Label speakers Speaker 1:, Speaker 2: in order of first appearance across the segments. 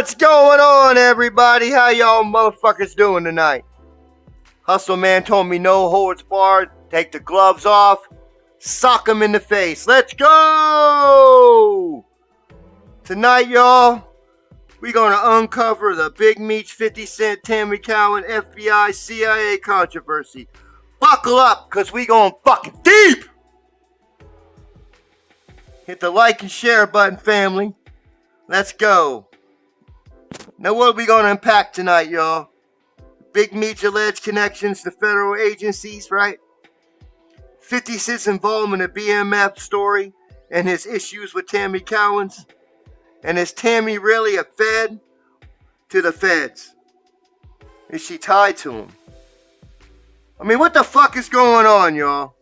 Speaker 1: What's going on, everybody? How y'all motherfuckers doing tonight? Hustle Man told me no holds barred. Take the gloves off. Sock him in the face. Let's go! Tonight, y'all, we're going to uncover the Big Meech 50 Cent Tammy Cowan FBI CIA controversy. Buckle up, because we going fucking deep! Hit the like and share button, family. Let's go. Now, what are we going to unpack tonight, y'all? Big Meech alleged connections to federal agencies, right? 50 Cent's involvement in BMF story and his issues with Tammy Cowan's. And is Tammy really a fed to the feds? Is she tied to him? I mean, what the fuck is going on, y'all?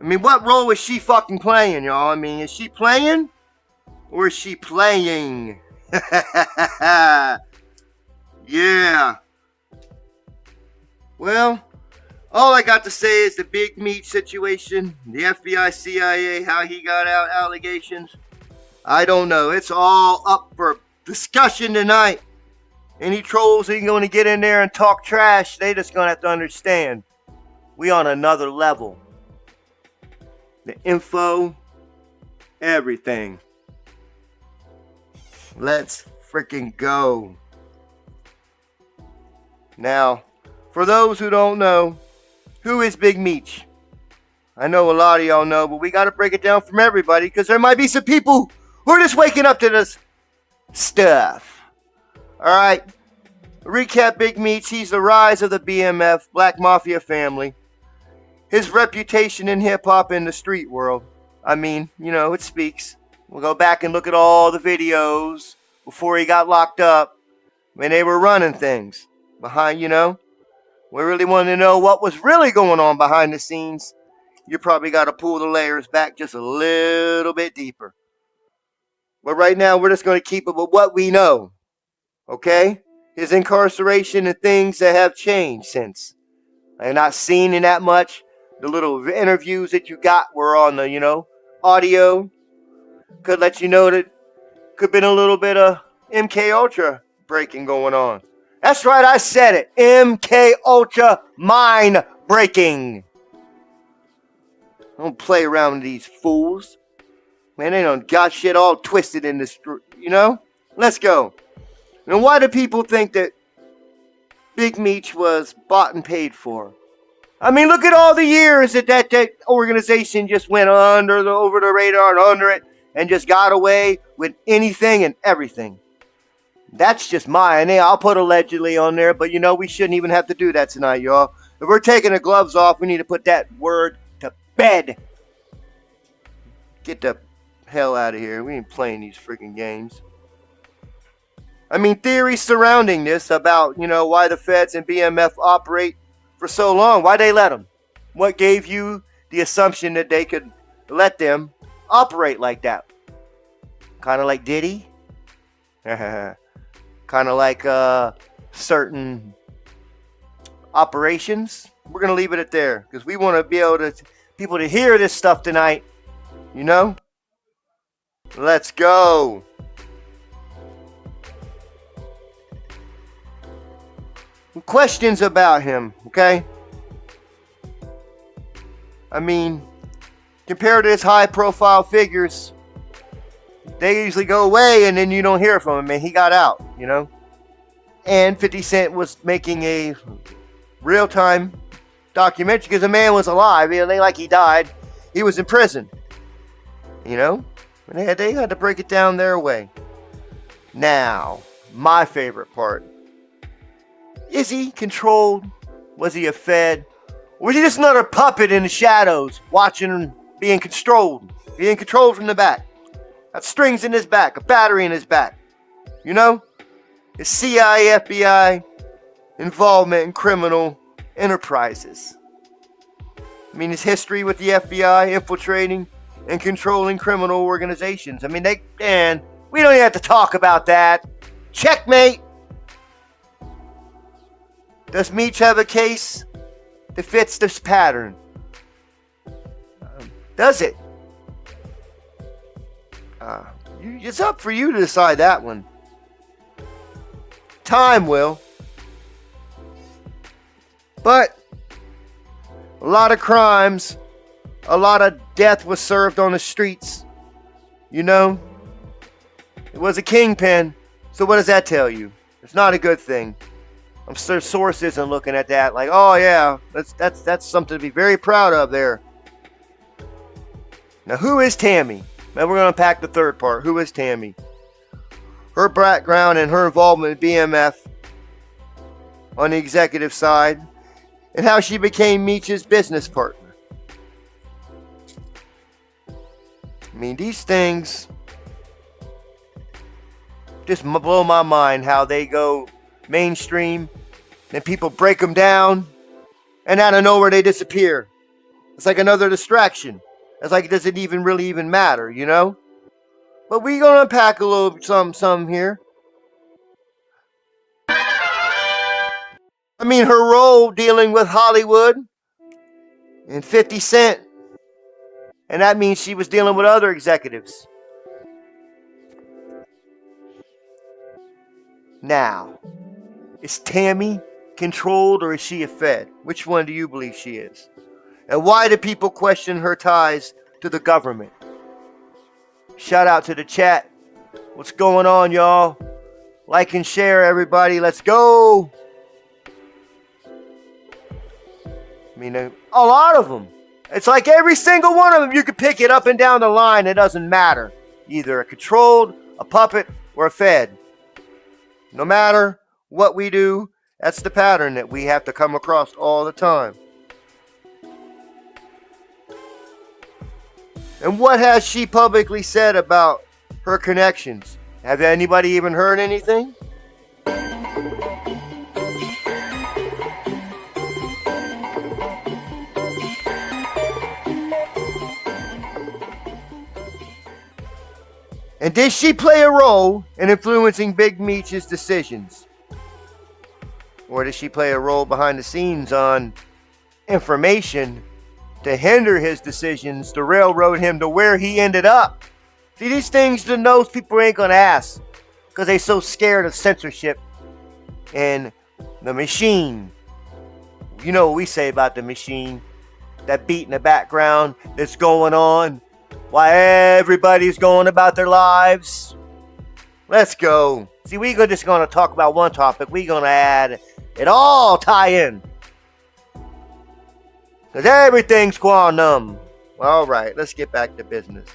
Speaker 1: I mean, what role is she fucking playing, y'all? I mean, is she playing? Or is she playing? Yeah. Well, all I got to say is the Big Meech situation, the FBI, CIA, how he got out allegations. I don't know. It's all up for discussion tonight. Any trolls ain't going to get in there and talk trash. They just going to have to understand. We on another level. The info, everything. Let's freaking go. Now, for those who don't know, who is Big Meech? I know a lot of y'all know, but we got to break it down from everybody because there might be some people who are just waking up to this stuff. Alright, recap Big Meech. He's the rise of the BMF, Black Mafia family. His reputation in hip-hop in the street world. I mean, you know, it speaks. We'll go back and look at all the videos before he got locked up when they were running things behind, you know. We really want to know what was really going on behind the scenes. You probably got to pull the layers back just a little bit deeper. But right now, we're just going to keep it with what we know. Okay? His incarceration and things that have changed since. I've not seen in that much. The little interviews that you got were on the, you know, audio. Could let you know that could have been a little bit of MK Ultra breaking going on. That's right, I said it. MK Ultra mind breaking. Don't play around with these fools. Man, they done got shit all twisted in this, you know? Let's go. Now, why do people think that Big Meech was bought and paid for? I mean, look at all the years that organization just went over the radar and under it and just got away with anything and everything. That's just mine. I'll put allegedly on there, but you know, we shouldn't even have to do that tonight, y'all. If we're taking the gloves off, we need to put that word to bed. Get the hell out of here. We ain't playing these freaking games. I mean, theories surrounding this about, you know, why the feds and BMF operate for so long. Why they let them? What gave you the assumption that they could let them operate like that? Kind of like Diddy? Kind of like certain operations. We're going to leave it at there because we want to be able to people to hear this stuff tonight. You know? Let's go. Questions about him, okay? I mean, compared to his high-profile figures, they usually go away and then you don't hear from him, and he got out, you know? And 50 Cent was making a real-time documentary because the man was alive. It ain't like he died. He was in prison, you know? And they had to break it down their way. Now, my favorite part. Is he controlled? Was he a fed? Or was he just another puppet in the shadows watching being controlled? Being controlled from the back. Got strings in his back, a battery in his back. You know? His CIA, FBI involvement in criminal enterprises. I mean, his history with the FBI infiltrating and controlling criminal organizations. I mean, we don't even have to talk about that. Checkmate! Does Meech have a case that fits this pattern? Does it? It's up for you to decide that one. Time will. But a lot of crimes, a lot of death was served on the streets. You know? It was a kingpin. So what does that tell you? It's not a good thing. I'm sure Source isn't looking at that like, oh yeah, that's something to be very proud of there. Now who is Tammy? Now we're going to unpack the third part. Who is Tammy? Her background and her involvement in BMF on the executive side, and how she became Meech's business partner. I mean, these things just blow my mind, how they go mainstream and people break them down and out of nowhere they disappear. It's like another distraction. It's like it doesn't even really matter, you know? But we're gonna unpack a little some here. I mean, her role dealing with Hollywood and 50 Cent, and that means she was dealing with other executives. Now, is Tammy controlled or is she a Fed? Which one do you believe she is? And why do people question her ties to the government? Shout out to the chat. What's going on, y'all? Like and share, everybody. Let's go. I mean, a lot of them. It's like every single one of them, you could pick it up and down the line. It doesn't matter. Either a controlled, a puppet, or a Fed. No matter what we do, that's the pattern that we have to come across all the time. And what has she publicly said about her connections? Have anybody even heard anything? And did she play a role in influencing Big Meech's decisions? Or did she play a role behind the scenes on information to hinder his decisions, to railroad him to where he ended up? See, these things that those people ain't gonna ask because they so scared of censorship and the machine. You know what we say about the machine, that beat in the background that's going on while everybody's going about their lives. Let's go. See, we're just gonna talk about one topic. We're gonna add it all tie in. Because everything's quantum. All right, let's get back to business.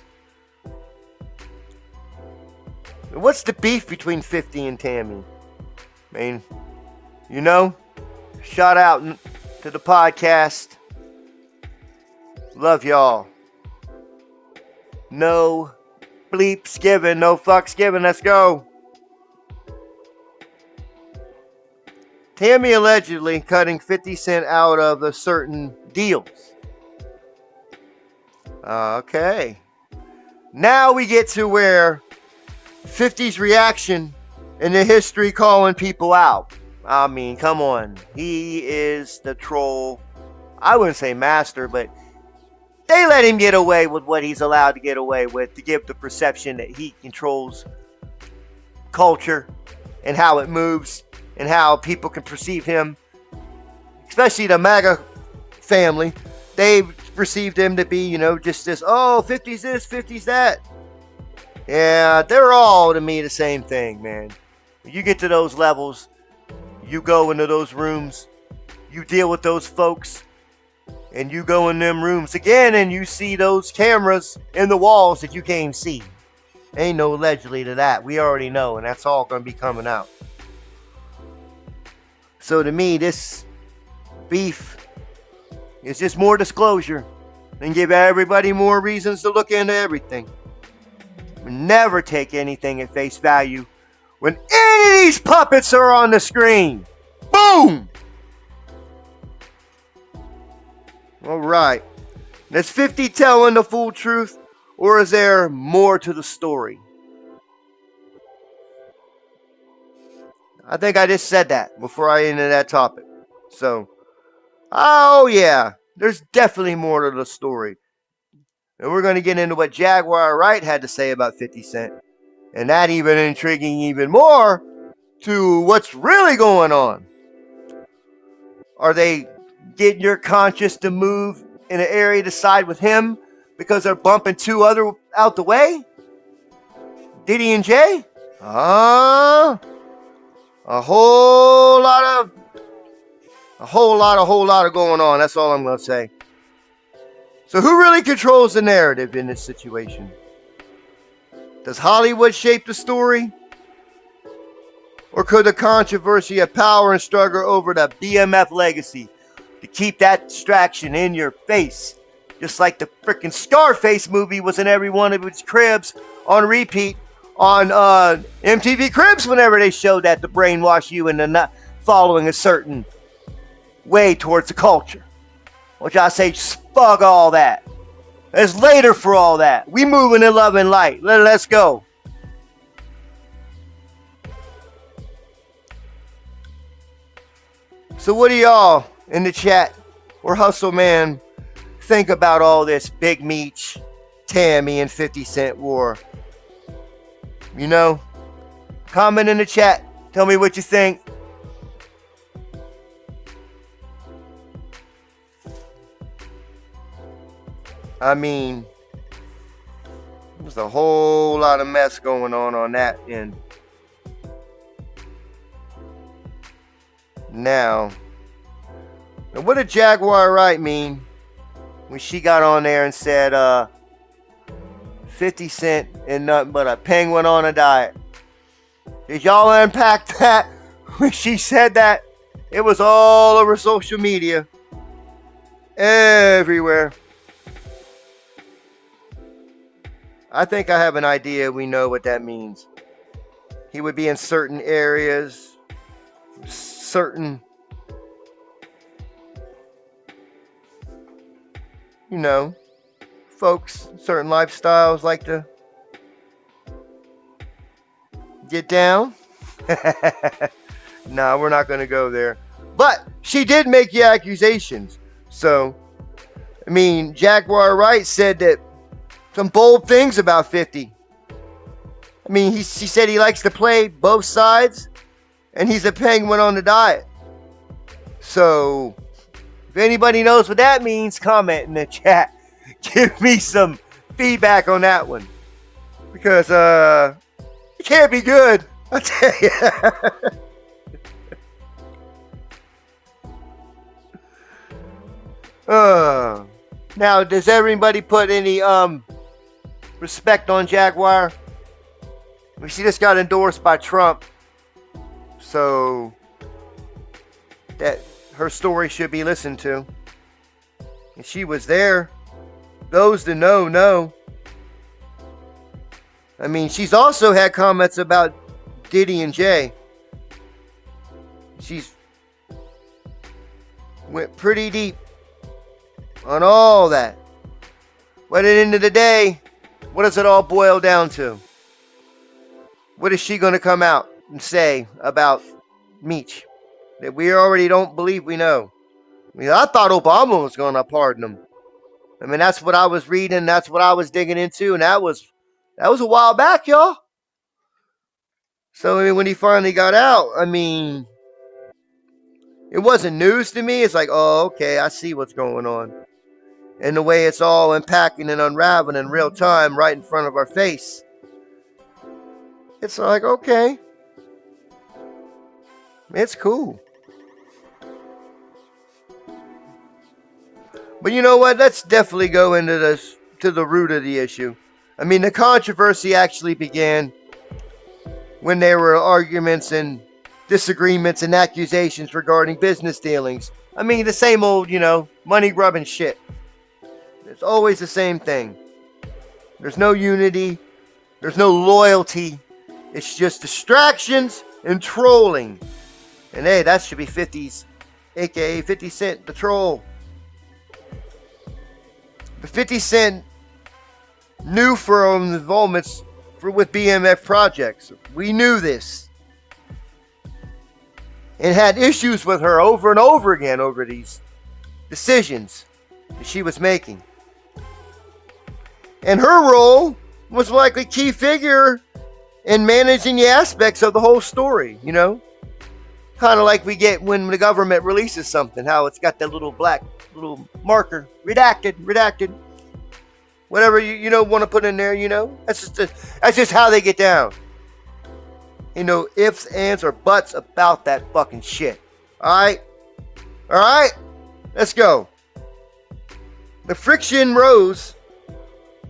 Speaker 1: What's the beef between 50 and Tammy? I mean, you know, shout out to the podcast. Love y'all. No bleeps given, no fucks given. Let's go. Tammy allegedly cutting 50 Cent out of a certain deals. Okay. Now we get to where 50's reaction in the history calling people out. I mean, come on. He is the troll. I wouldn't say master, but they let him get away with what he's allowed to get away with to give the perception that he controls culture and how it moves and how people can perceive him. Especially the MAGA family. They perceived him to be, you know, just this, oh, 50's this, 50's that. Yeah, they're all to me the same thing, man. When you get to those levels, you go into those rooms, you deal with those folks, and you go in them rooms again and you see those cameras in the walls that you can't see. Ain't no allegedly to that. We already know, and that's all going to be coming out. So to me, this beef is just more disclosure and give everybody more reasons to look into everything. Never take anything at face value when any of these puppets are on the screen. Boom! Alright. Is 50 telling the full truth, or is there more to the story? I think I just said that before I ended that topic. So, oh yeah, there's definitely more to the story. And we're going to get into what Jaguar Wright had to say about 50 Cent. And that even intriguing even more to what's really going on. Are they getting your conscience to move in an area to side with him because they're bumping two other out the way? Diddy and Jay? A whole lot of going on. That's all I'm going to say. So who really controls the narrative in this situation? Does Hollywood shape the story? Or could the controversy of power and struggle over the BMF legacy to keep that distraction in your face? Just like the freaking Scarface movie was in every one of its cribs on repeat on MTV Cribs whenever they showed that to brainwash you into not following a certain way towards the culture. Which I say, fuck all that. It's later for all that. We moving in love and light. Let's go. So what do y'all in the chat or Hustle Man think about all this Big Meech, Tammy, and 50 Cent war? You know, comment in the chat. Tell me what you think. I mean, there's a whole lot of mess going on that end. Now, what did Jaguar Wright mean when she got on there and said 50 Cent and nothing but a penguin on a diet? Did y'all unpack that when she said that? It was all over social media. Everywhere. I think I have an idea. We know what that means. He would be in certain areas, certain, you know, folks, certain lifestyles like to get down. No, we're not going to go there. But she did make the accusations. So, I mean, Jaguar Wright said that some bold things about 50. I mean, she said he likes to play both sides, and he's a penguin on the diet. So, if anybody knows what that means, comment in the chat. Give me some feedback on that one. Because, it can't be good. I'll tell you. Now, does everybody put any, respect on Jaguar? I mean, she just got endorsed by Trump, so that her story should be listened to. And she was there. Those that know. I mean, she's also had comments about Diddy and Jay. She's went pretty deep on all that. But at the end of the day, what does it all boil down to? What is she going to come out and say about Meech that we already don't believe we know? I mean, I thought Obama was going to pardon him. I mean, that's what I was reading. That's what I was digging into. And that was a while back, y'all. So, I mean, when he finally got out, I mean, it wasn't news to me. It's like, oh, okay, I see what's going on. And the way it's all unpacking and unraveling in real time right in front of our face. It's like, okay. It's cool. But you know what? Let's definitely go into this, to the root of the issue. I mean, the controversy actually began when there were arguments and disagreements and accusations regarding business dealings. I mean, the same old, money grubbing shit. It's always the same thing. There's no unity. There's no loyalty. It's just distractions and trolling. And hey, that should be 50's, aka 50 Cent, the troll. But 50 Cent knew from involvements with BMF projects. We knew this. And had issues with her over and over again over these decisions that she was making. And her role was likely key figure and managing the aspects of the whole story, you know? Kind of like we get when the government releases something, how it's got that little black little marker, redacted. Whatever you know want to put in there, you know? That's just how they get down. You know, ifs, ands, or buts about that fucking shit. Alright? Alright? Let's go. The friction rose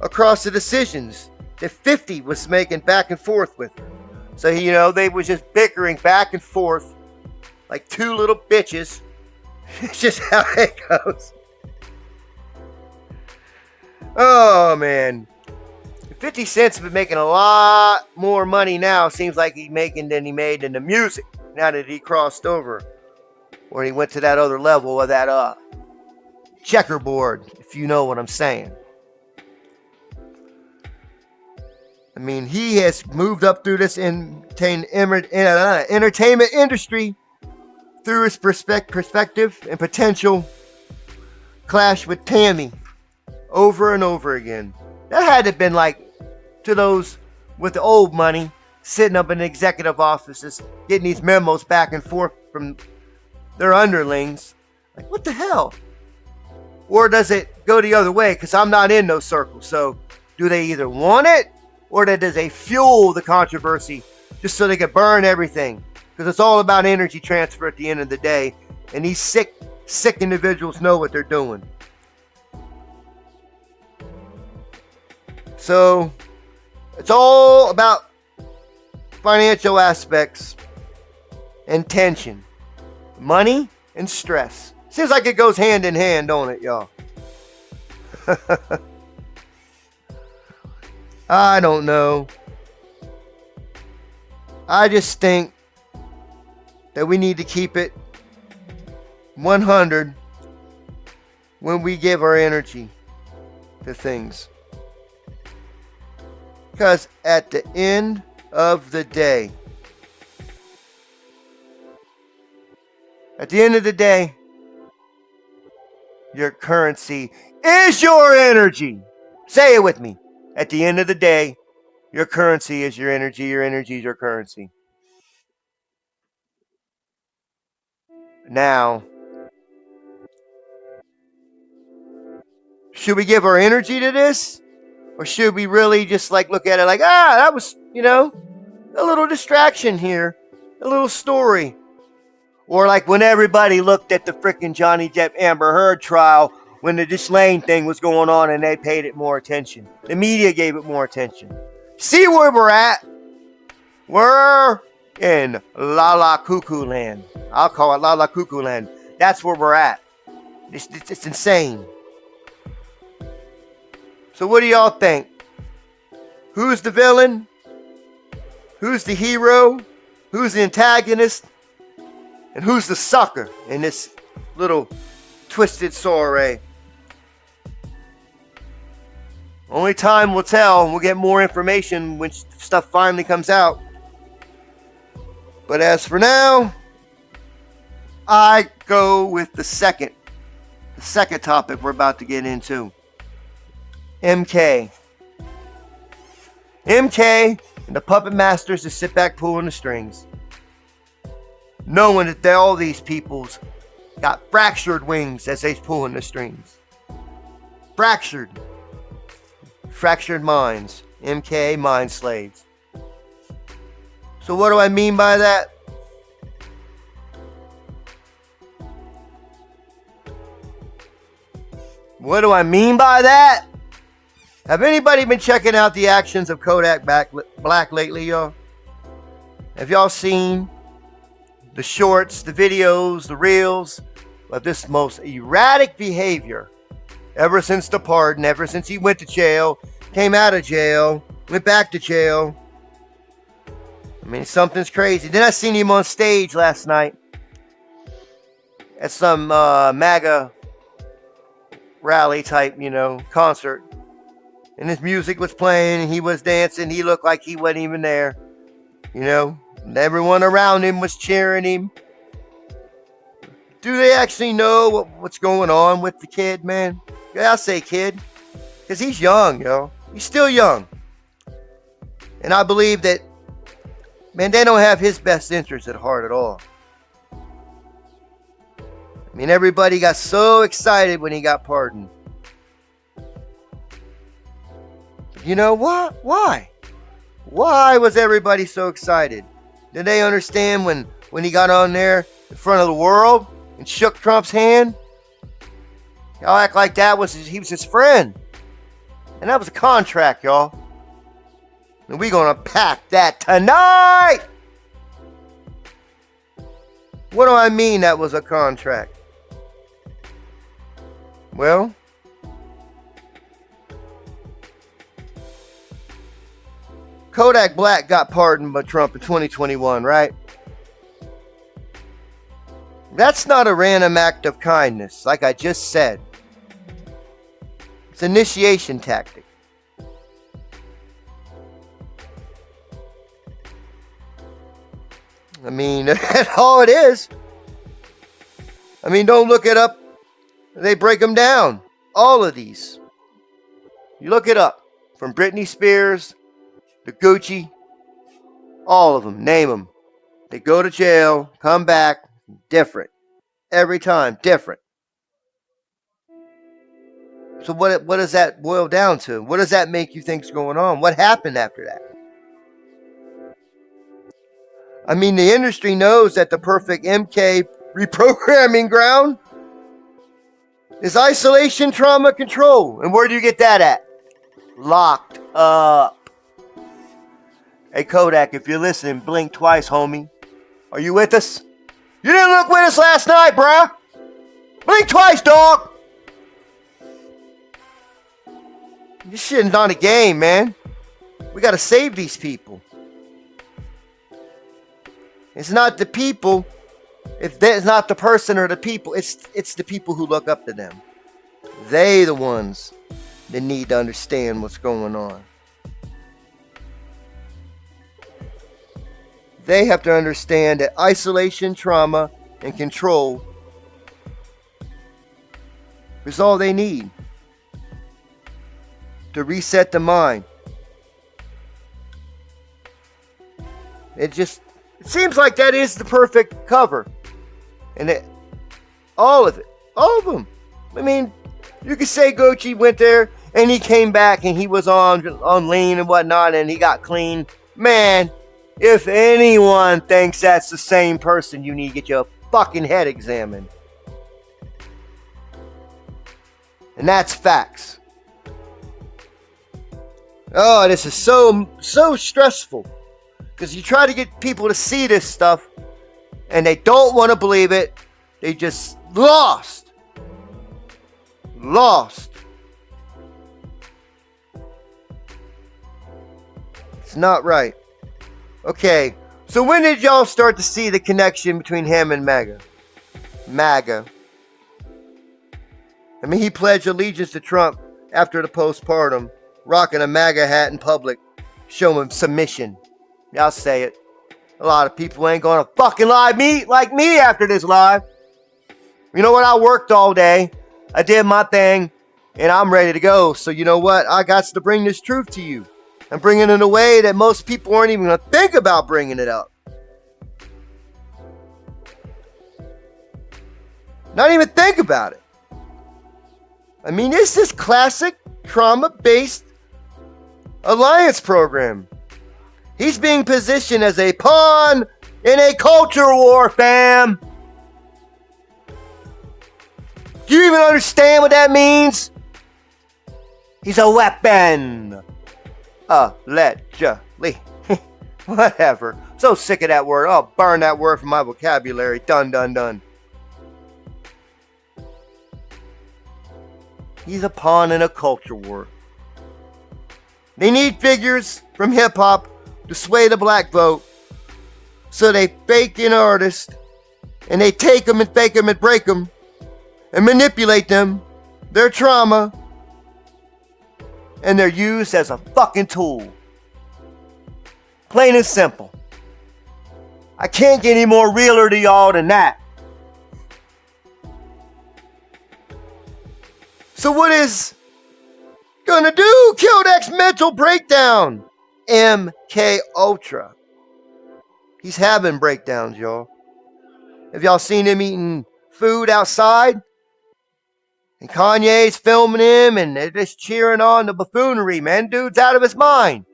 Speaker 1: across the decisions that 50 was making back and forth with her. So, you know, they was just bickering back and forth like two little bitches. It's just how it goes. Oh, man. 50 Cent's been making a lot more money now. Seems like he's making than he made in the music. Now that he crossed over. Or he went to that other level of that checkerboard, if you know what I'm saying. I mean, he has moved up through this entertainment industry through his perspective and potential clash with Tammy over and over again. That had to have been like to those with the old money sitting up in executive offices getting these memos back and forth from their underlings. Like, what the hell? Or does it go the other way? Because I'm not in those circles. So do they either want it, or does they fuel the controversy just so they can burn everything? Because it's all about energy transfer at the end of the day. And these sick individuals know what they're doing. So it's all about financial aspects and tension. Money and stress. Seems like it goes hand in hand, don't it, y'all? I don't know. I just think that we need to keep it 100 when we give our energy to things. Because at the end of the day, your currency is your energy. Say it with me. At the end of the day, your currency is your energy is your currency. Now, should we give our energy to this? Or should we really just like look at it like, that was, you know, a little distraction here, a little story. Or like when everybody looked at the frickin' Johnny Depp Amber Heard trial when the Ghislaine thing was going on and they paid it more attention. The media gave it more attention. See where we're at? We're in La La Cuckoo Land. I'll call it La La Cuckoo Land. That's where we're at. It's insane. So what do y'all think? Who's the villain? Who's the hero? Who's the antagonist? And who's the sucker in this little twisted soiree? Only time will tell, and we'll get more information when stuff finally comes out. But as for now, I go with the second topic we're about to get into. MK. MK and the puppet masters that sit back pulling the strings. Knowing that all these peoples got fractured wings as they's pulling the strings. Fractured minds. MK, mind slaves. So what do I mean by that? What do I mean by that? Have anybody been checking out the actions of Kodak Black lately, y'all? Have y'all seen the shorts, the videos, the reels of this most erratic behavior ever since the pardon, ever since he went to jail, came out of jail, went back to jail? I mean, something's crazy. Then I seen him on stage last night at some MAGA rally type, concert. And his music was playing, and he was dancing. He looked like he wasn't even there. And everyone around him was cheering him. Do they actually know what's going on with the kid, man? Yeah, I'll say kid. Because he's young, He's still young. And I believe that Man, they don't have his best interests at heart at all. I mean, everybody got so excited when he got pardoned. You know what? Why? Why was everybody so excited? Did they understand when he got on there in front of the world and shook Trump's hand? Y'all act like he was his friend. And that was a contract, y'all. And we're going to pack that tonight. What do I mean that was a contract? Well, Kodak Black got pardoned by Trump in 2021, right? That's not a random act of kindness, like I just said. It's an initiation tactic. I mean, that's all it is. I mean, don't look it up. They break them down. All of these. You look it up. From Britney Spears to Gucci. All of them. Name them. They go to jail. Come back. Different. Every time. Different. So what does that boil down to? What does that make you think's going on? What happened after that? I mean, the industry knows that the perfect MK reprogramming ground is isolation trauma control. And where do you get that at? Locked up. Hey, Kodak, if you're listening, blink twice, homie. Are you with us? You didn't look with us last night, bruh. Blink twice, dog. This shit's not a game, man. We gotta save these people. It's not the people. If it's not the person or the people, it's the people who look up to them. They the ones that need to understand what's going on. They have to understand that isolation, trauma, and control is all they need to reset the mind. It seems like that is the perfect cover. And all of them. I mean, you could say Gucci went there and he came back and he was on lean and whatnot and he got clean. Man, if anyone thinks that's the same person, you need to get your fucking head examined. And that's facts. Oh, this is so stressful. Because you try to get people to see this stuff and they don't want to believe it. They just lost. It's not right. Okay, so when did y'all start to see the connection between him and MAGA? I mean, he pledged allegiance to Trump after the postpartum, rocking a MAGA hat in public, showing submission. I'll say it. A lot of people ain't gonna fucking like me after this live. You know what? I worked all day. I did my thing. And I'm ready to go. So you know what? I got to bring this truth to you. And bring it in a way that most people aren't even gonna think about bringing it up. Not even think about it. I mean, this is classic trauma-based alliance program. He's being positioned as a pawn in a culture war, fam. Do you even understand what that means? He's a weapon. Allegedly. Whatever. So sick of that word. I'll burn that word from my vocabulary. Done. He's a pawn in a culture war. They need figures from hip-hop to sway the black vote. So they fake an artist. And they take them and fake them and break them. And manipulate them. Their trauma. And they're used as a fucking tool. Plain and simple. I can't get any more realer to y'all than that. So what is gonna do? Kodak's mental breakdown. MK Ultra. He's having breakdowns, y'all. Have y'all seen him eating food outside? And Kanye's filming him and they're just cheering on the buffoonery, man. Dude's out of his mind.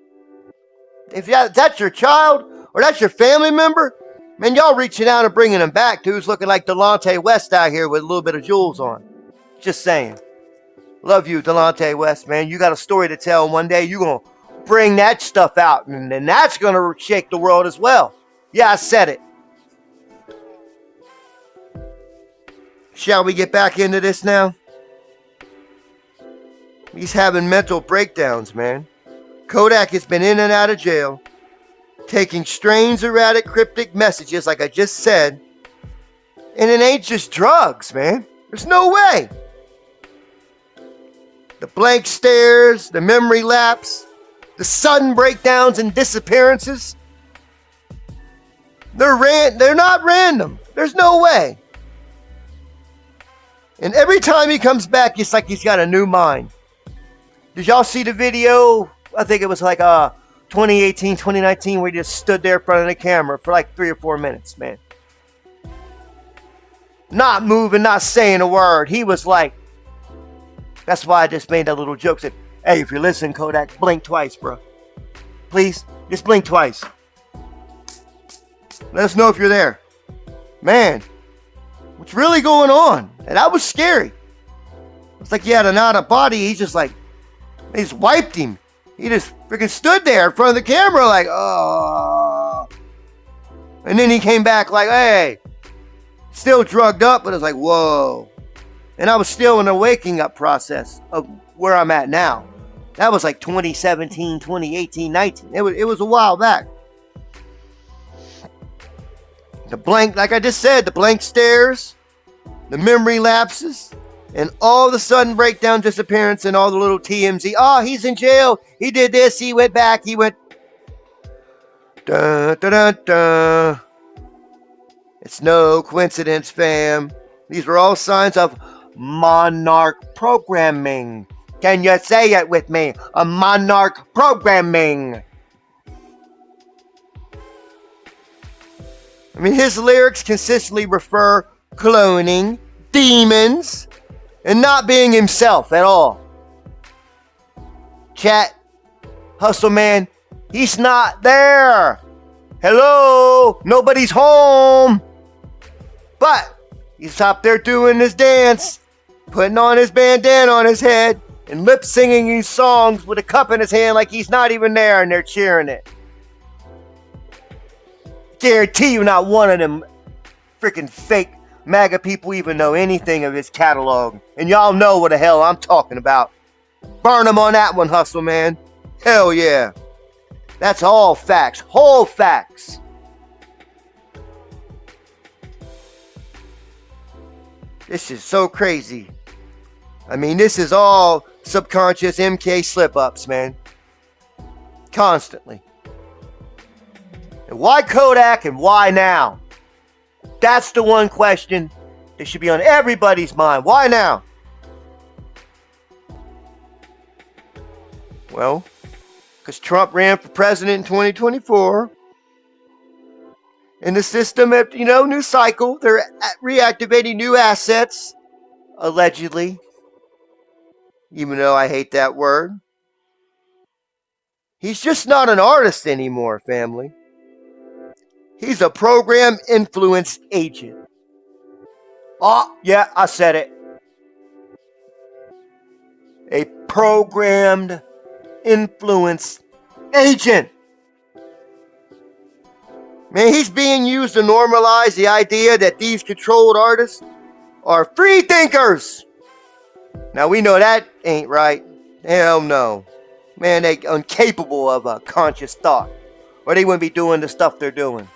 Speaker 1: If that's your child or that's your family member, man, y'all reaching out and bringing him back. Dude's looking like Delonte West out here with a little bit of jewels on. Just saying. Love you, Delonte West, man. You got a story to tell. One day you're going to bring that stuff out, and then that's going to shake the world as well. Yeah, I said it. Shall we get back into this now? He's having mental breakdowns, man. Kodak has been in and out of jail, taking strange, erratic, cryptic messages, like I just said. And it ain't just drugs, man. There's no way. The blank stares, the memory lapse, the sudden breakdowns and disappearances. They're not random. There's no way. And every time he comes back, it's like he's got a new mind. Did y'all see the video? I think it was like 2018, 2019, where he just stood there in front of the camera for like 3 or 4 minutes, man. Not moving, not saying a word. He was like, that's why I just made that little joke. Said, hey, if you're listening, Kodak, blink twice, bro. Please, just blink twice. Let us know if you're there. Man, what's really going on? And that was scary. It's like he had an out of body. He's just like, they just wiped him. He just freaking stood there in front of the camera like, oh. And then he came back like, hey, still drugged up, but it's like, whoa. And I was still in the waking up process of where I'm at now. That was like 2017, 2018, 19. It was a while back. The blank, like I just said, the blank stares, the memory lapses, and all of a sudden breakdown, disappearance, and all the little TMZ. Oh, he's in jail. He did this. He went back. He went. Dun, dun, dun, dun. It's no coincidence, fam. These were all signs of Monarch programming. Can you say it with me? A Monarch programming. I mean, his lyrics consistently refer cloning, demons, and not being himself at all. Chat, hustle man, he's not there. Hello, nobody's home. But he's up there doing his dance, putting on his bandana on his head, and lip singing these songs with a cup in his hand like he's not even there, and they're cheering it. Guarantee you not one of them freaking fake MAGA people even know anything of his catalog. And y'all know what the hell I'm talking about. Burn him on that one, hustle man. Hell yeah. That's all facts. Whole facts. This is so crazy. I mean, this is all subconscious MK slip-ups, man. Constantly. And why Kodak and why now? That's the one question that should be on everybody's mind. Why now? Well, because Trump ran for president in 2024. And the system, new cycle. They're reactivating new assets, allegedly. Even though I hate that word. He's just not an artist anymore, family. He's a program influence agent. Oh, yeah, I said it. A programmed influence agent. Man, he's being used to normalize the idea that these controlled artists are free thinkers. Now, we know that ain't right. Hell no. Man, they incapable of a conscious thought. Or they wouldn't be doing the stuff they're doing.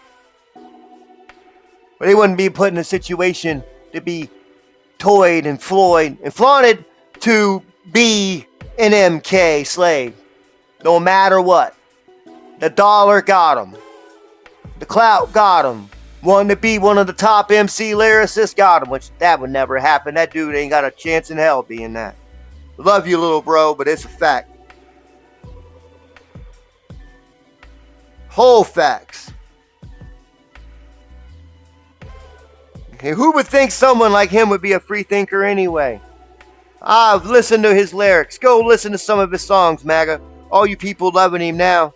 Speaker 1: Or they wouldn't be put in a situation to be toyed and flaunted to be an MK slave. No matter what. The dollar got him. The clout got him. Wanting to be one of the top MC lyricists got him. Which that would never happen. That dude ain't got a chance in hell being that. Love you, little bro, but it's a fact. Whole facts. Who would think someone like him would be a free thinker anyway? I've listened to his lyrics. Go listen to some of his songs, MAGA. All you people loving him now.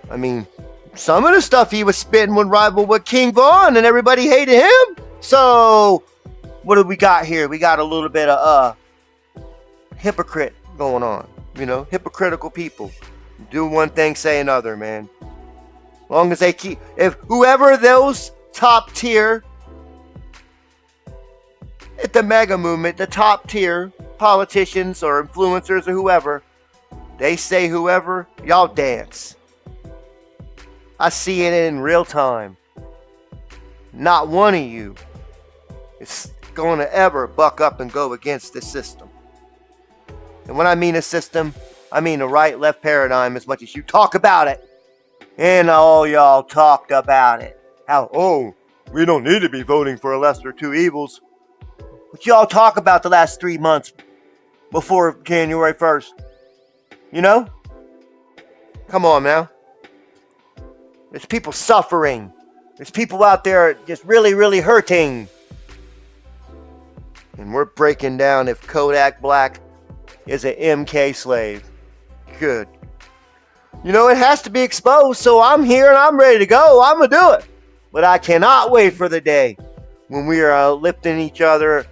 Speaker 1: I mean, some of the stuff he was spitting would rival with King Von, and everybody hated him. So, what do we got here? We got a little bit of hypocrite going on. You know, hypocritical people. Do one thing, say another, man. As long as they keep, if whoever those top tier at the mega movement, the top tier politicians or influencers or whoever, they say whoever, y'all dance. I see it in real time. Not one of you is going to ever buck up and go against this system. And when I mean a system, I mean the right-left paradigm as much as you talk about it. And all y'all talked about it. How, oh, we don't need to be voting for a lesser of two evils. What y'all talk about the last 3 months before January 1st? You know? Come on now. There's people suffering. There's people out there just really, really hurting. And we're breaking down if Kodak Black is an MK slave. Good. You know, it has to be exposed, so I'm here and I'm ready to go. I'm going to do it. But I cannot wait for the day when we are lifting each other,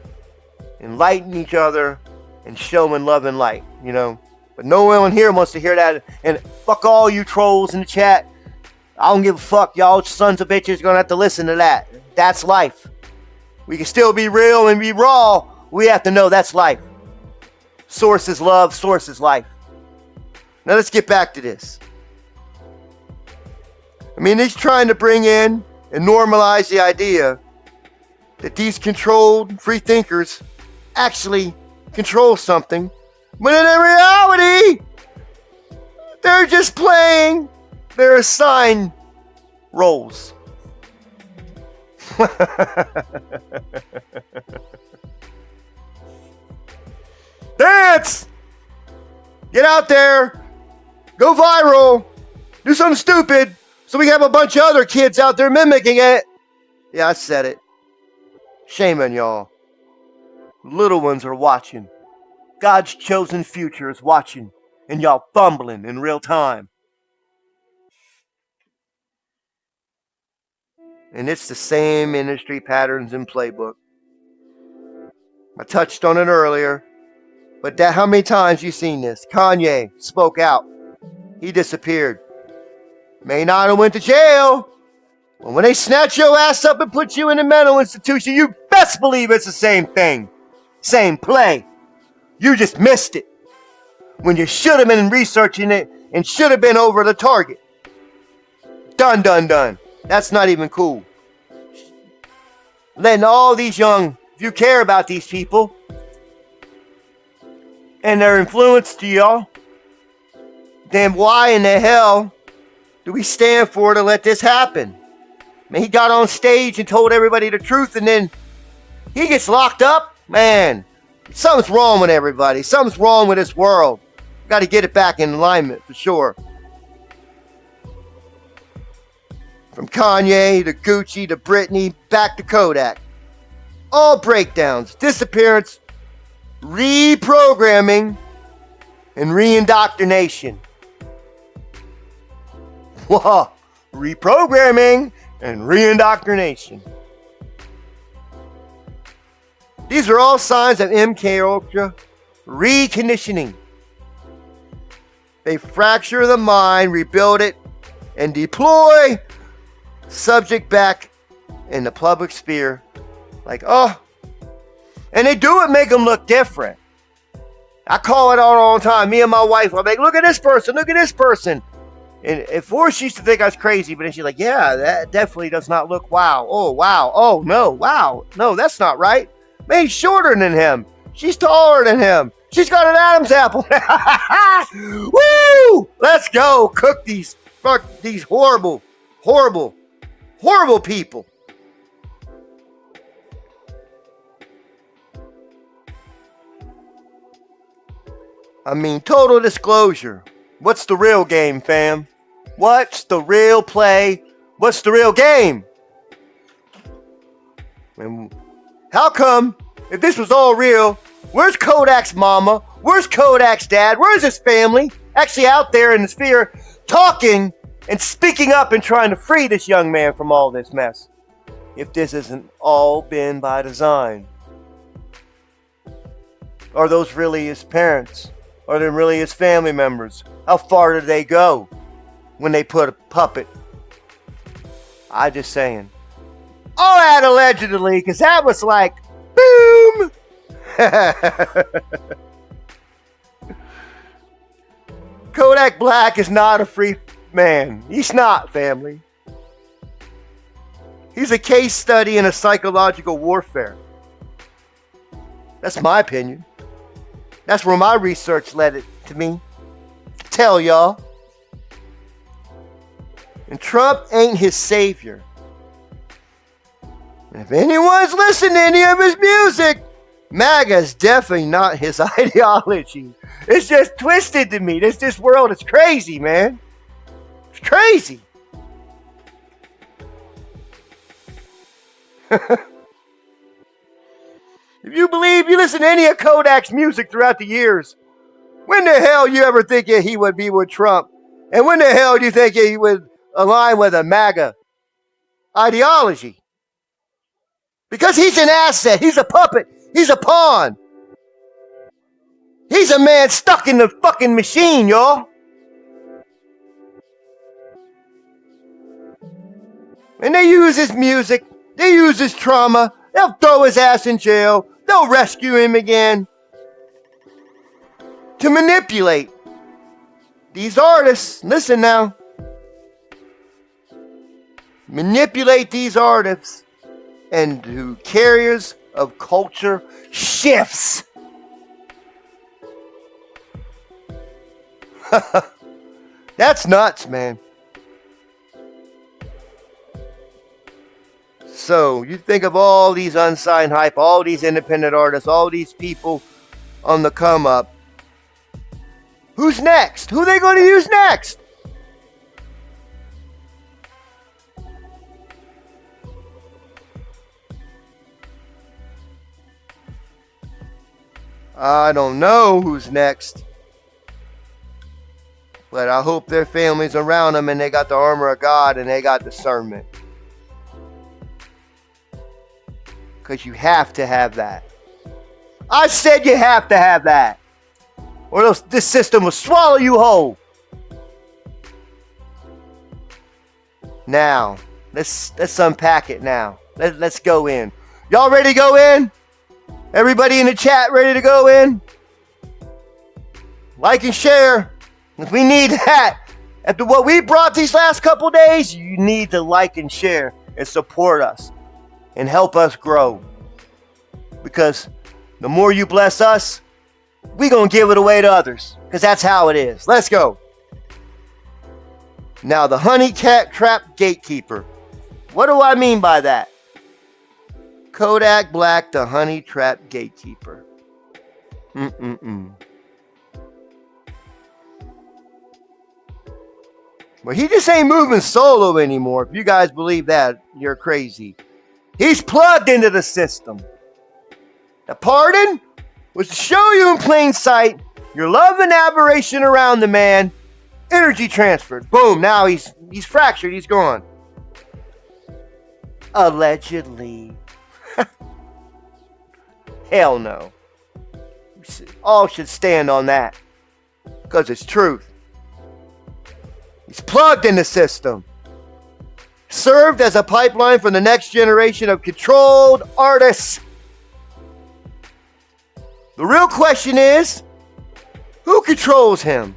Speaker 1: enlightening each other, and showing love and light, you know. But no one here wants to hear that. And fuck all you trolls in the chat. I don't give a fuck. Y'all sons of bitches going to have to listen to that. That's life. We can still be real and be raw. We have to know that's life. Source is love. Source is life. Now let's get back to this. I mean, he's trying to bring in and normalize the idea that these controlled free thinkers actually control something, when in reality, they're just playing their assigned roles. Dance! Get out there! Go viral! Do something stupid so we have a bunch of other kids out there mimicking it. Yeah, I said it. Shame on y'all. Little ones are watching. God's chosen future is watching, and y'all fumbling in real time. And it's the same industry patterns and playbook. I touched on it earlier, but how many times you seen this? Kanye spoke out. He disappeared. May not have went to jail, but when they snatch your ass up and put you in a mental institution, you best believe it's the same thing. Same play. You just missed it. When you should have been researching it and should have been over the target. Done, done, done. That's not even cool. Letting all these young, if you care about these people and their influence to y'all, then why in the hell do we stand for to let this happen? I mean, he got on stage and told everybody the truth, and then he gets locked up? Man, something's wrong with everybody. Something's wrong with this world. Got to get it back in alignment for sure. From Kanye to Gucci to Britney, back to Kodak. All breakdowns, disappearance, reprogramming, and reindoctrination. Whoa, reprogramming and reindoctrination. These are all signs of MK Ultra reconditioning. They fracture the mind, rebuild it, and deploy subject back in the public sphere. Like, oh, and they do it, make them look different. I call it out all the time. Me and my wife, I'm like, look at this person, look at this person. And at first she used to think I was crazy, but then she's like, yeah, that definitely does not look wow. Oh, wow. Oh, no, wow. No, that's not right. Man, he's shorter than him. She's taller than him. She's got an Adam's apple. Woo! Let's go. Cook these horrible, horrible, horrible people. I mean, total disclosure. What's the real game, fam? What's the real play? What's the real game? And how come, if this was all real, where's Kodak's mama? Where's Kodak's dad? Where's his family? Actually out there in the sphere talking and speaking up and trying to free this young man from all this mess. If this isn't all been by design. Are those really his parents? Are they really his family members? How far do they go when they put a puppet? I just saying. I'll add allegedly, because that was like, boom! Kodak Black is not a free man. He's not, family. He's a case study in a psychological warfare. That's my opinion. That's where my research led it to me. Tell y'all. And Trump ain't his savior. And if anyone's listening to any of his music, MAGA is definitely not his ideology. It's just twisted to me. This world is crazy, man. It's crazy. If you believe you listen to any of Kodak's music throughout the years, when the hell you ever think he would be with Trump? And when the hell do you think he would align with a MAGA ideology? Because he's an asset. He's a puppet. He's a pawn. He's a man stuck in the fucking machine, y'all. And they use his music. They use his trauma. They'll throw his ass in jail. They'll rescue him again. To manipulate these artists. Listen now. Manipulate these artists and do carriers of culture shifts. That's nuts, man. So, you think of all these unsigned hype, all these independent artists, all these people on the come up. Who's next? Who are they going to use next? I don't know who's next. But I hope their families around them and they got the armor of God and they got discernment. Because you have to have that. I said you have to have that. Or else this system will swallow you whole. Now, let's unpack it now. Let's go in. Y'all ready to go in? Everybody in the chat ready to go in? Like and share. We need that. After what we brought these last couple days, you need to like and share and support us and help us grow. Because the more you bless us, we're going to give it away to others. Because that's how it is. Let's go. Now, the honey cat trap gatekeeper. What do I mean by that? Kodak Black, the honey trap gatekeeper. Well, he just ain't moving solo anymore. If you guys believe that, you're crazy. He's plugged into the system. The pardon was to show you in plain sight your love and aberration around the man. Energy transferred. Boom. Now he's fractured. He's gone. Allegedly. Hell no. All should stand on that. Because it's truth. He's plugged in the system. Served as a pipeline for the next generation of controlled artists. The real question is, who controls him?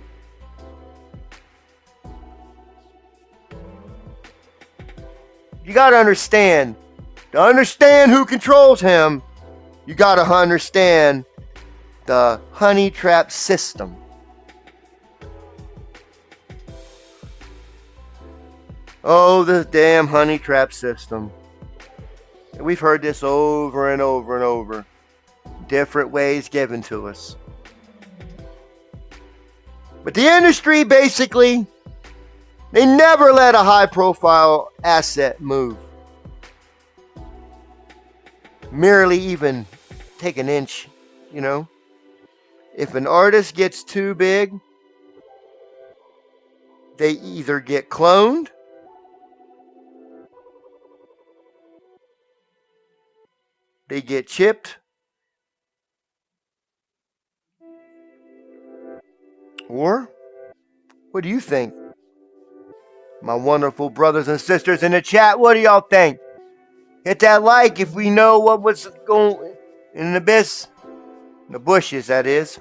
Speaker 1: You got to understand. To understand who controls him, you got to understand the honey trap system. Oh, the damn honey trap system. We've heard this over and over and over. Different ways given to us. But the industry, basically, they never let a high-profile asset move. merely even take an inch, you know. If an artist gets too big, they either get cloned, they get chipped, or what do you think? My wonderful brothers and sisters in the chat, what do y'all think? Hit that like if we know what was going in the abyss. The bushes, that is.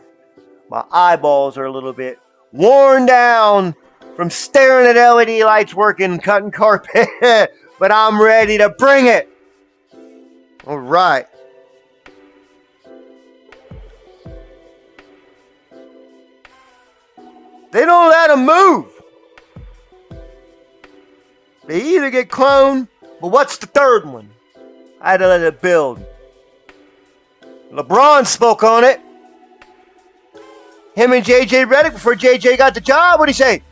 Speaker 1: My eyeballs are a little bit worn down from staring at LED lights working, cutting carpet. But I'm ready to bring it. All right. They don't let them move. They either get cloned, but what's the third one? I had to let it build. LeBron spoke on it. Him and JJ Redick, before JJ got the job, what'd he say?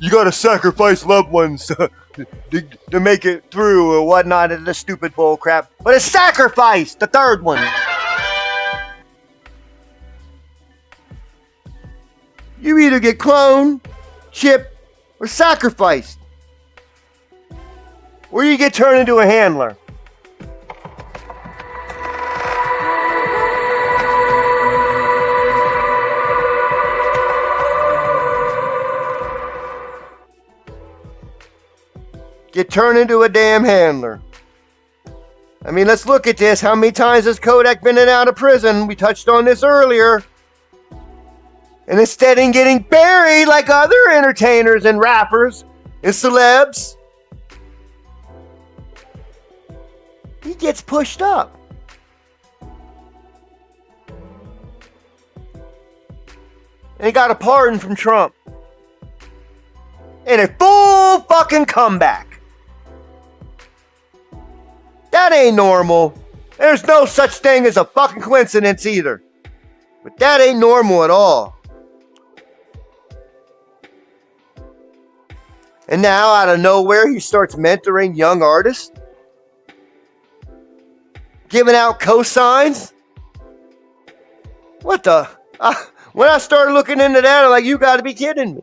Speaker 1: You gotta sacrifice loved ones to make it through or whatnot, and the stupid bull crap. But it's sacrifice, the third one. You either get cloned, chipped, or sacrificed. Or you get turned into a handler. Get turned into a damn handler. I mean, let's look at this. How many times has Kodak been in and out of prison? We touched on this earlier. And instead of getting buried like other entertainers and rappers and celebs, he gets pushed up. And he got a pardon from Trump. And a full fucking comeback. That ain't normal. There's no such thing as a fucking coincidence either. But that ain't normal at all. And now, out of nowhere, he starts mentoring young artists. Giving out cosigns. What the? When I started looking into that, I'm like, you gotta be kidding me.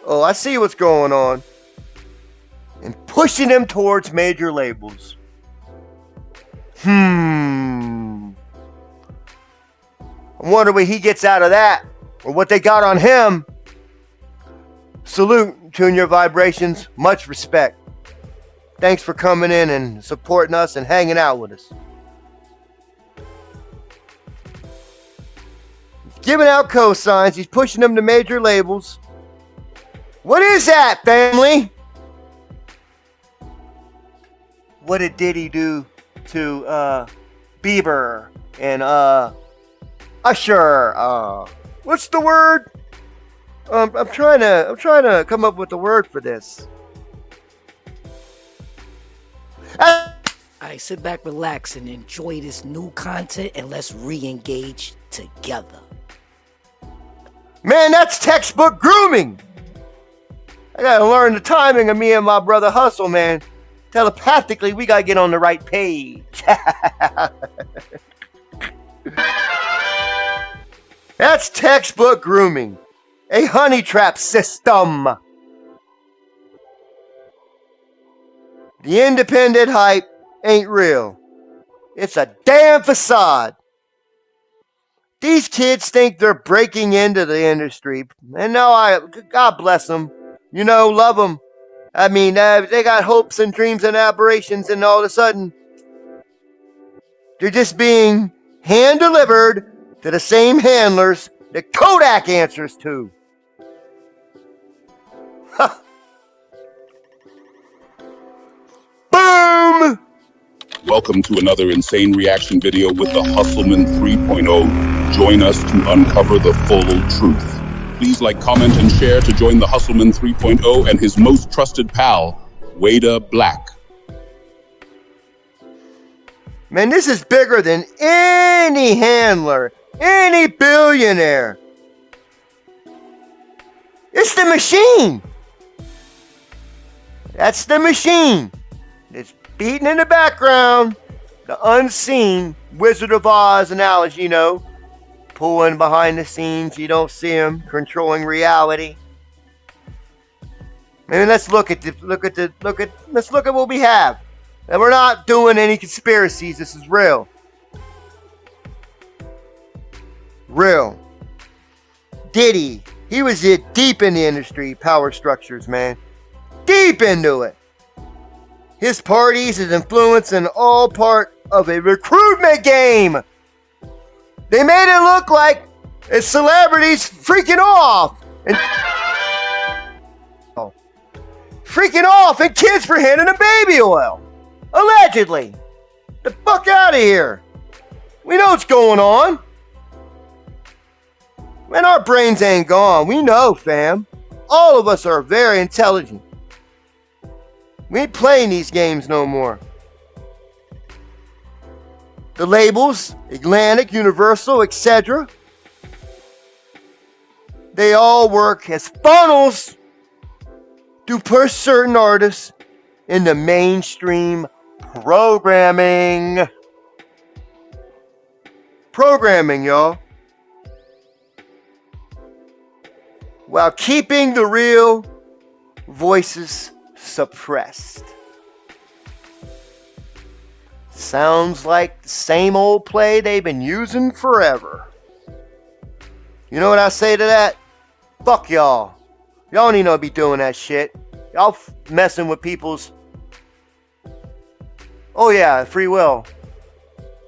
Speaker 1: Oh, I see what's going on. And pushing them towards major labels. I wonder what he gets out of that. Or what they got on him. Salute, Tune Your Vibrations. Much respect. Thanks for coming in and supporting us and hanging out with us. He's giving out cosigns. He's pushing them to major labels. What is that, family? What did Diddy do to Bieber and Usher? What's the word? I'm trying to come up with a word for this.
Speaker 2: Alright, sit back, relax, and enjoy this new content, and let's re-engage together.
Speaker 1: Man, that's textbook grooming. I gotta learn the timing of me and my brother Hustle, man. Telepathically, we gotta get on the right page. That's textbook grooming. A honey trap system. The independent hype ain't real. It's a damn facade. These kids think they're breaking into the industry. And no, God bless them. You know, love them. I mean, they got hopes and dreams and aspirations, and all of a sudden, they're just being hand-delivered to the same handlers that Kodak answers to. Boom!
Speaker 3: Welcome to another insane reaction video with the Hustleman 3.0. Join us to uncover the full truth. Please like, comment, and share to join the Hustleman 3.0 and his most trusted pal, Kodak Black.
Speaker 1: Man, this is bigger than any handler, any billionaire. It's the machine. That's the machine. It's beating in the background. The unseen Wizard of Oz analogy, pulling behind the scenes, you don't see him, controlling reality. Maybe let's look at what we have. And we're not doing any conspiracies. This is real. Real. Diddy, he was deep in the industry, power structures, man. Deep into it. His parties, his influence, and all part of a recruitment game. They made it look like it's celebrities freaking off. And kids for handing them baby oil. Allegedly. The fuck out of here. We know what's going on. Man, our brains ain't gone. We know, fam. All of us are very intelligent. We ain't playing these games no more. The labels, Atlantic, Universal, etc. They all work as funnels to push certain artists into mainstream programming. Programming, y'all. While keeping the real voices suppressed. Sounds like the same old play they've been using forever. You know what I say to that? Fuck y'all. Y'all don't even be doing that shit. Y'all messing with people's... Oh yeah, free will.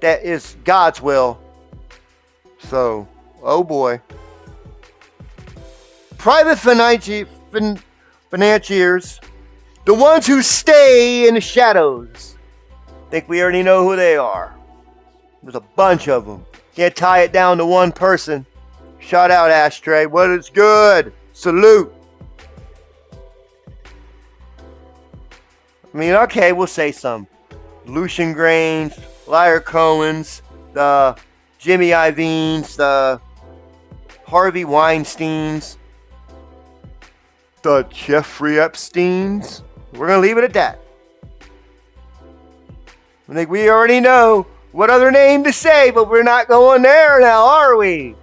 Speaker 1: That is God's will. So, oh boy. Private financiers, the ones who stay in the shadows. Think we already know who they are. There's a bunch of them. Can't tie it down to one person. Shout out, Ashtray. What is good? Salute. I mean, okay, we'll say some. Lucian Grange, Liar Cohen's, the Jimmy Iovine's, the Harvey Weinstein's, the Jeffrey Epstein's. We're going to leave it at that. I think we already know what other name to say, but we're not going there now, are we?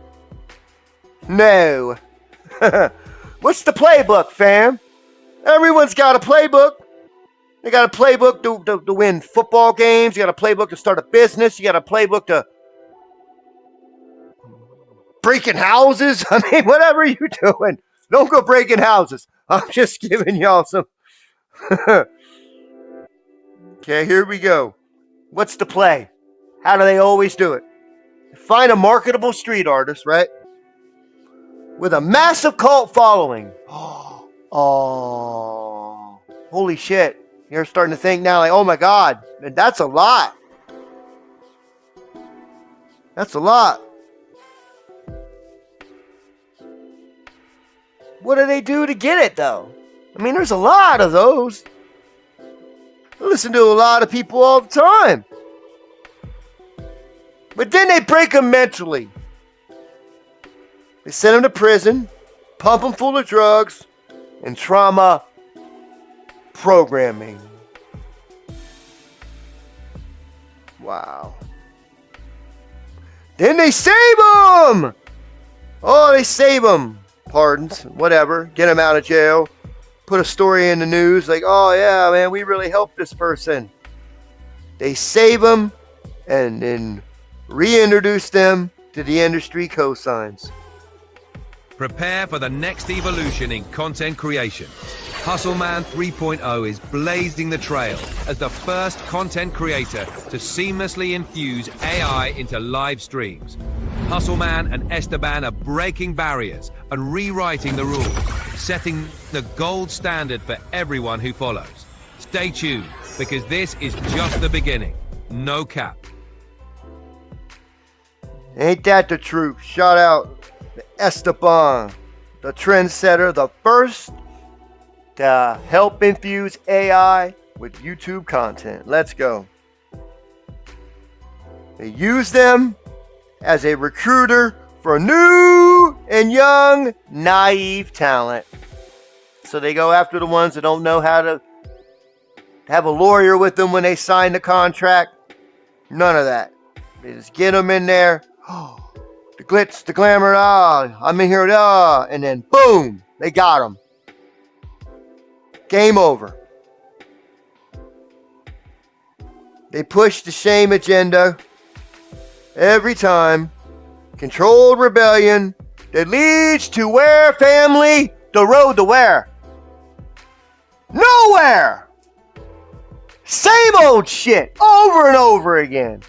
Speaker 1: No. What's the playbook, fam? Everyone's got a playbook. They got a playbook to win football games. You got a playbook to start a business. You got a playbook to breaking houses. I mean, whatever you're doing, don't go breaking houses. I'm just giving y'all some. Okay, here we go. What's the play? How do they always do it? Find a marketable street artist, right? With a massive cult following. Oh, holy shit. You're starting to think now, like, oh my God, that's a lot. That's a lot. What do they do to get it, though? I mean, there's a lot of those. I listen to a lot of people all the time. But then they break them mentally. They send them to prison, pump them full of drugs, and trauma programming. Wow. Then they save them! Oh, they save them. Pardons, whatever. Get them out of jail. Put a story in the news like, oh yeah, man, we really helped this person. They save them and then reintroduce them to the industry cosigns.
Speaker 4: Prepare for the next evolution in content creation. Hustleman 3.0 is blazing the trail as the first content creator to seamlessly infuse AI into live streams. Hustleman and Esteban are breaking barriers and rewriting the rules, setting the gold standard for everyone who follows. Stay tuned, because this is just the beginning. No cap.
Speaker 1: Ain't that the truth? Shout out to Esteban, the trendsetter, the first to help infuse AI with YouTube content. Let's go. They use them as a recruiter for new and young, naive talent. So they go after the ones that don't know how to have a lawyer with them when they sign the contract. None of that. They just get him in there. The glitz, the glamour, I'm in here, and then boom, they got him. Game over. They push the shame agenda every time. Controlled rebellion that leads to where, family? The road to where? Nowhere! Same old shit over and over again.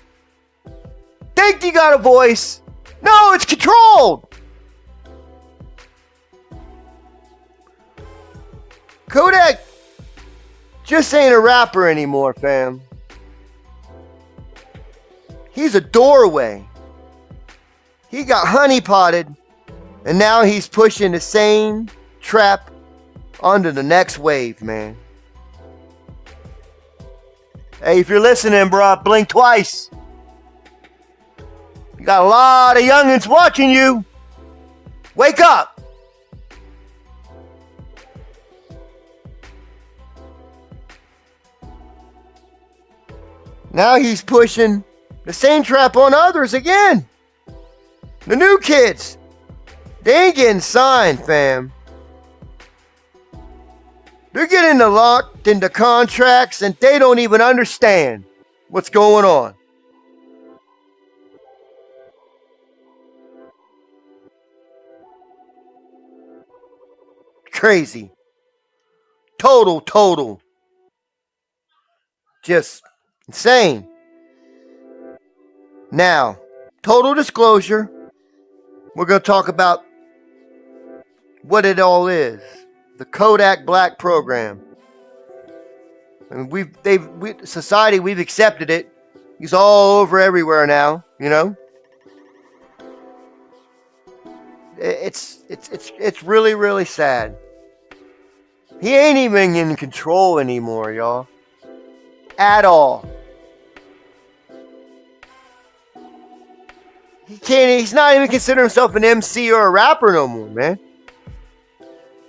Speaker 1: Think you got a voice? No, it's controlled. Kodak just ain't a rapper anymore, fam. He's a doorway. He got honeypotted, and now he's pushing the same trap onto the next wave, man. Hey, if you're listening, bro, blink twice. You got a lot of youngins watching you. Wake up. Now he's pushing the same trap on others again. The new kids. They ain't getting signed, fam. They're getting locked into contracts and they don't even understand what's going on. Crazy. Total. Just insane. Now, total disclosure, we're going to talk about what it all is. The Kodak Black program. And we've accepted it. He's all over everywhere now, you know? It's really, really sad. He ain't even in control anymore, y'all. At all. He's not even considering himself an MC or a rapper no more, man.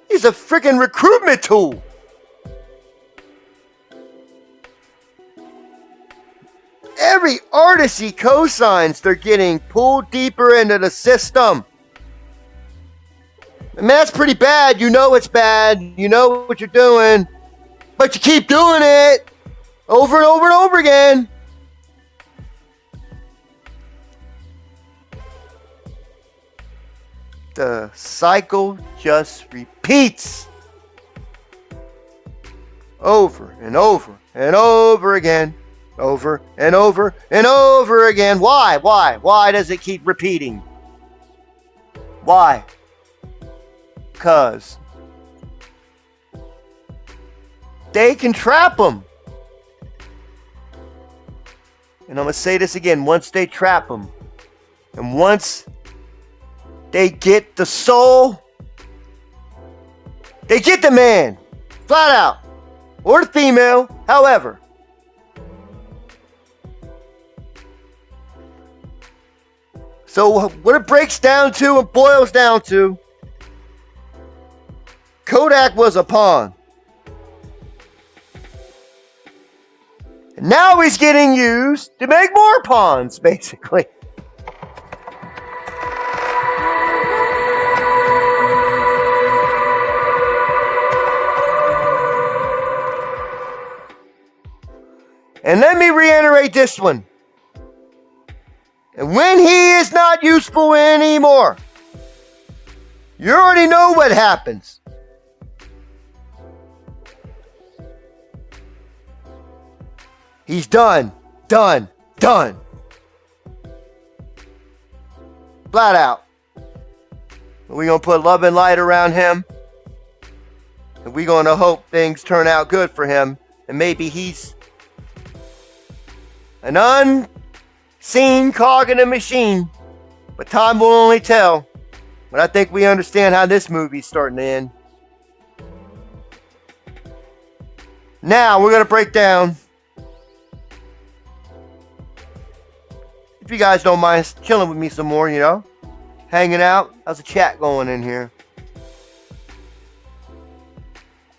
Speaker 1: He's a freaking recruitment tool. Every artist he co-signs, they're getting pulled deeper into the system. And that's pretty bad. You know it's bad. You know what you're doing. But you keep doing it. Over and over and over again. The cycle just repeats. Over and over and over again. Over and over and over again. Why? Why does it keep repeating? Why? Because they can trap them. And I'm going to say this again. Once they trap them, and once they get the soul, they get the man, flat out, or the female, however. So what it breaks down to and boils down to, Kodak was a pawn. And now he's getting used to make more pawns, basically. And let me reiterate this one. And when he is not useful anymore, you already know what happens. He's done. Flat out. We're going to put love and light around him. And we're going to hope things turn out good for him. And maybe he's an unseen cog in a machine. But time will only tell. But I think we understand how this movie's starting to end. Now, we're going to break down. If you guys don't mind chilling with me some more, you know, hanging out. How's the chat going in here?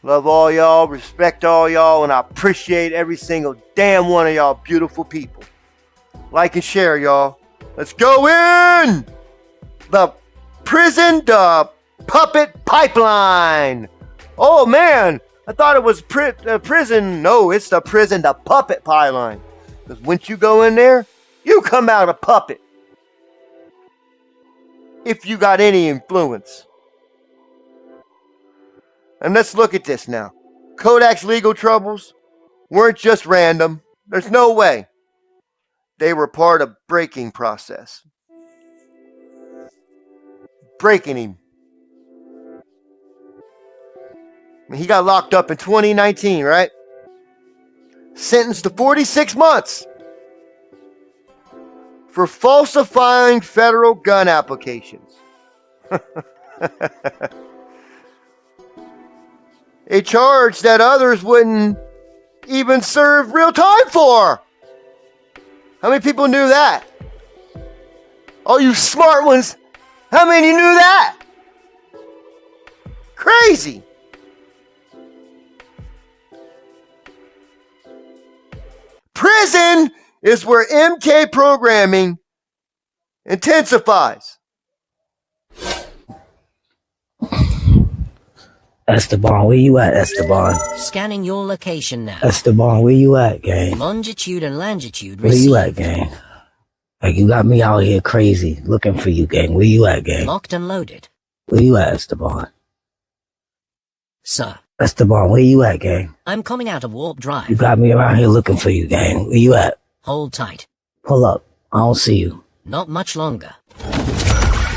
Speaker 1: Love all y'all, respect all y'all, and I appreciate every single damn one of y'all beautiful people. Like and share, y'all. Let's go in! The prison, the puppet pipeline. Oh, man. I thought it was prison. No, it's the prison, the puppet pipeline. Because once you go in there, you come out a puppet. If you got any influence. And let's look at this now. Kodak's legal troubles weren't just random. There's no way. They were part of breaking process. Breaking him. I mean, he got locked up in 2019, right? Sentenced to 46 months for falsifying federal gun applications. A charge that others wouldn't even serve real time for. How many people knew that? Oh, you smart ones. How many knew that? Crazy. Prison is where MK programming intensifies.
Speaker 2: Esteban, where you at, Esteban? Scanning your location now. Esteban, where you at, gang? Longitude and longitude received. Where you at, gang? Like, you got me out here crazy looking for you, gang. Where you at, gang? Locked and loaded. Where you at, Esteban? Sir. Esteban, where you at, gang? I'm coming out of Warp Drive. You got me around here looking for you, gang. Where you at? Hold tight. Pull up. I don't see you. Not much longer.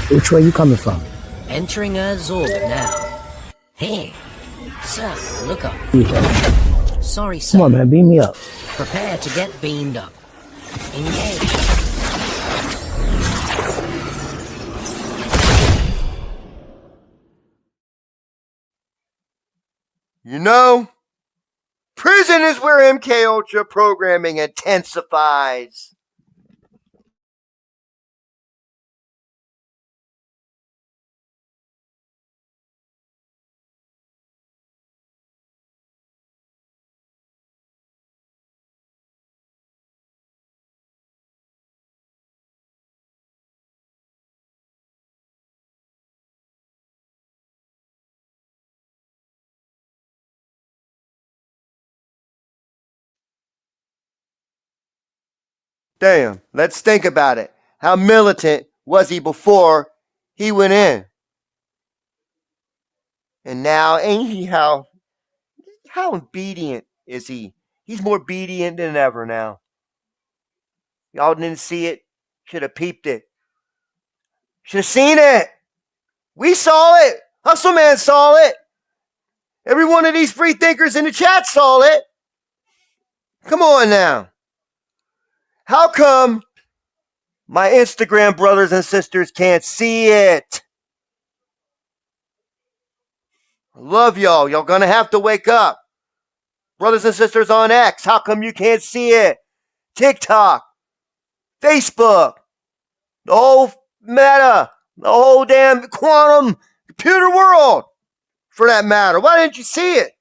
Speaker 2: Which way you coming from? Entering Earth's orbit now. Hey, sir, look up. Yeah. Sorry, sir. Come on, man, beam me up. Prepare to get beamed up. Engage.
Speaker 1: You know, prison is where MK Ultra programming intensifies. Damn, let's think about it. How militant was he before he went in? And now, ain't he how obedient is he? He's more obedient than ever now. Y'all didn't see it. Should have peeped it. Should have seen it. We saw it. Hustle Man saw it. Every one of these free thinkers in the chat saw it. Come on now. How come my Instagram brothers and sisters can't see it? I love y'all. Y'all gonna have to wake up. Brothers and sisters on X, how come you can't see it? TikTok, Facebook, the whole meta, the whole damn quantum computer world, for that matter. Why didn't you see it?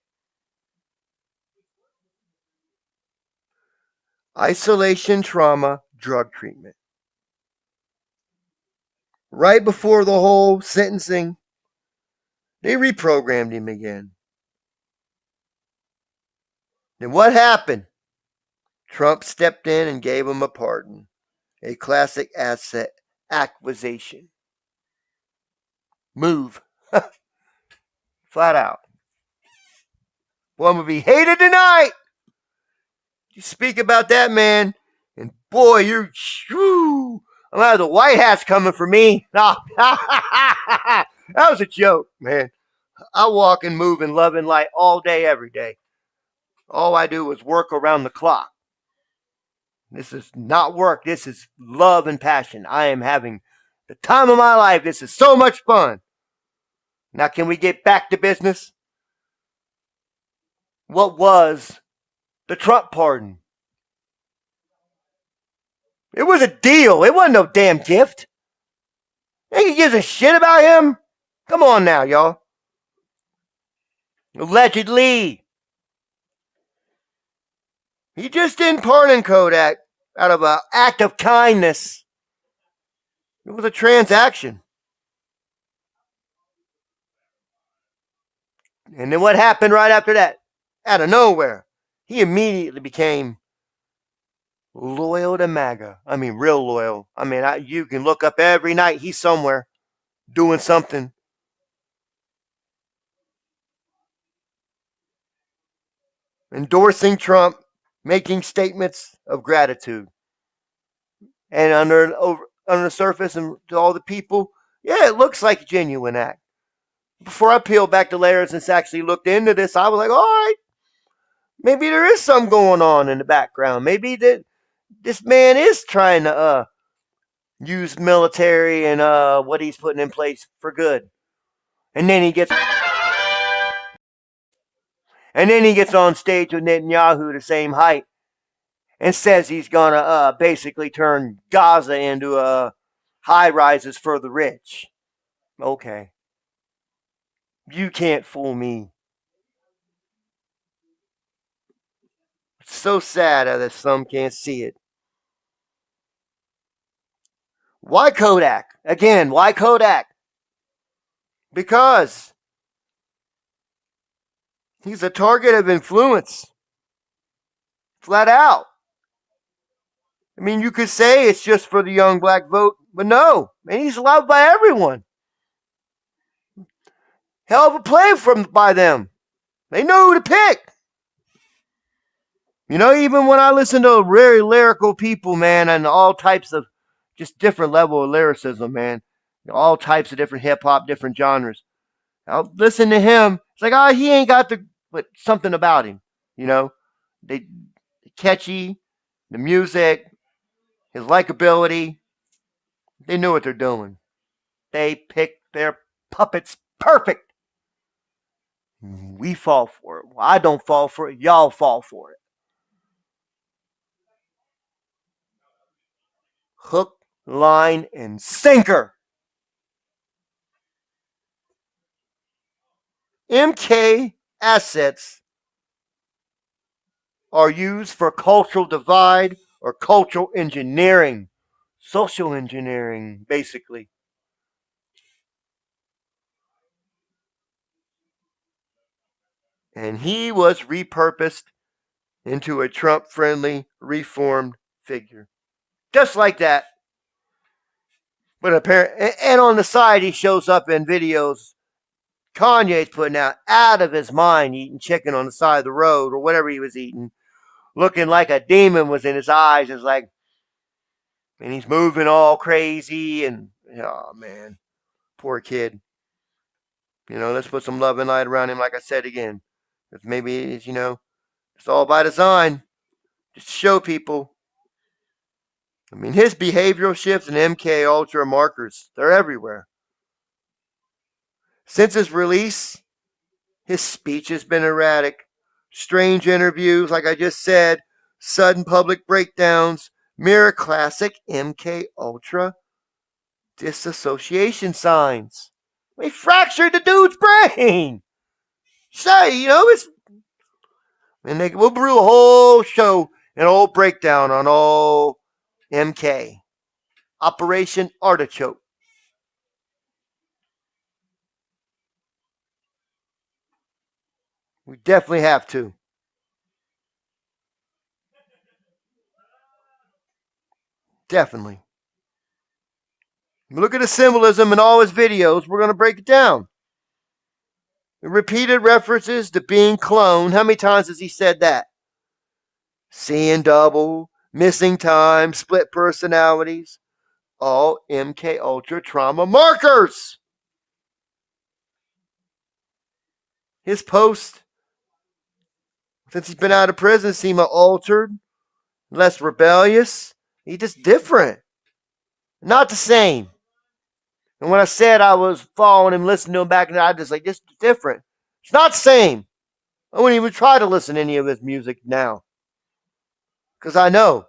Speaker 1: Isolation trauma drug treatment. Right before the whole sentencing, they reprogrammed him again. Then what happened? Trump stepped in and gave him a pardon. A classic asset acquisition. Move. Flat out. Boy, I'm going to be hated tonight. You speak about that, man, and boy, I'm going to have the White Hats coming for me. That was a joke, man. I walk and move in love and light all day, every day. All I do is work around the clock. This is not work. This is love and passion. I am having the time of my life. This is so much fun. Now, can we get back to business? What was the Trump pardon? It was a deal. It wasn't no damn gift. Ain't he gives a shit about him? Come on now, y'all. Allegedly. He just didn't pardon Kodak. out of an act of kindness. It was a transaction. And then what happened right after that? Out of nowhere, he immediately became loyal to MAGA. I mean, real loyal. I mean, you can look up every night. He's somewhere doing something. Endorsing Trump, making statements of gratitude. And under the surface and to all the people, yeah, it looks like a genuine act. Before I peeled back the layers and actually looked into this, I was like, all right, maybe there is something going on in the background. Maybe that this man is trying to use military and what he's putting in place for good. And then he gets on stage with Netanyahu the same height and says he's gonna basically turn Gaza into high rises for the rich. Okay. You can't fool me. It's so sad that some can't see it. Why Kodak? Again, why Kodak? Because he's a target of influence. Flat out. I mean, you could say it's just for the young black vote, but no. Man, he's loved by everyone. Hell of a play by them. They know who to pick. You know, even when I listen to very lyrical people, man, and all types of just different level of lyricism, man. All types of different hip hop, different genres. I'll listen to him. It's like, oh, he ain't got but something about him. You know, they catchy, the music, his likability. They knew what they're doing. They picked their puppets perfect. We fall for it. Well, I don't fall for it. Y'all fall for it. Hook, line, and sinker. MK assets are used for cultural divide or cultural engineering. Social engineering, basically. And he was repurposed into a Trump-friendly, reformed figure. Just like that. But apparently, and on the side, he shows up in videos Kanye's putting out of his mind, eating chicken on the side of the road or whatever he was eating, looking like a demon was in his eyes. It's like, and he's moving all crazy, and oh man, poor kid. You know, let's put some love and light around him, like I said again. Because maybe it's, it's all by design. Just to show people. I mean, his behavioral shifts and MK Ultra markers, they're everywhere. Since his release, his speech has been erratic. Strange interviews, like I just said, sudden public breakdowns, mirror classic MK Ultra disassociation signs. We fractured the dude's brain. Say, it's. And we'll brew a whole show, an old breakdown on all MK. Operation Artichoke. We definitely have to. Definitely. Look at the symbolism in all his videos. We're going to break it down. Repeated references to being cloned. How many times has he said that? Seeing double, missing time, split personalities. All MK Ultra trauma markers. His post, since he's been out of prison, seem altered, less rebellious. He's just different. Not the same. And when I said I was following him, listening to him back, and I just like, this is different. It's not the same. I wouldn't even try to listen to any of his music now. Because I know.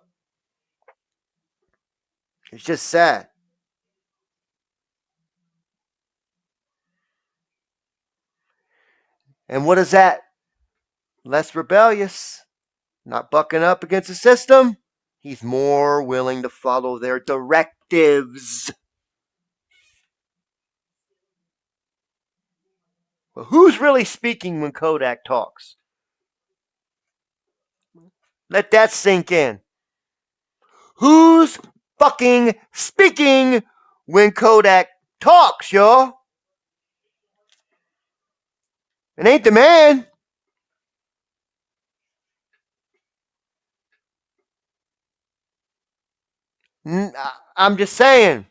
Speaker 1: It's just sad. And what is that? Less rebellious. Not bucking up against the system. He's more willing to follow their directives. But who's really speaking when Kodak talks? Let that sink in. Who's fucking speaking when Kodak talks, y'all? It ain't the man. I'm just saying.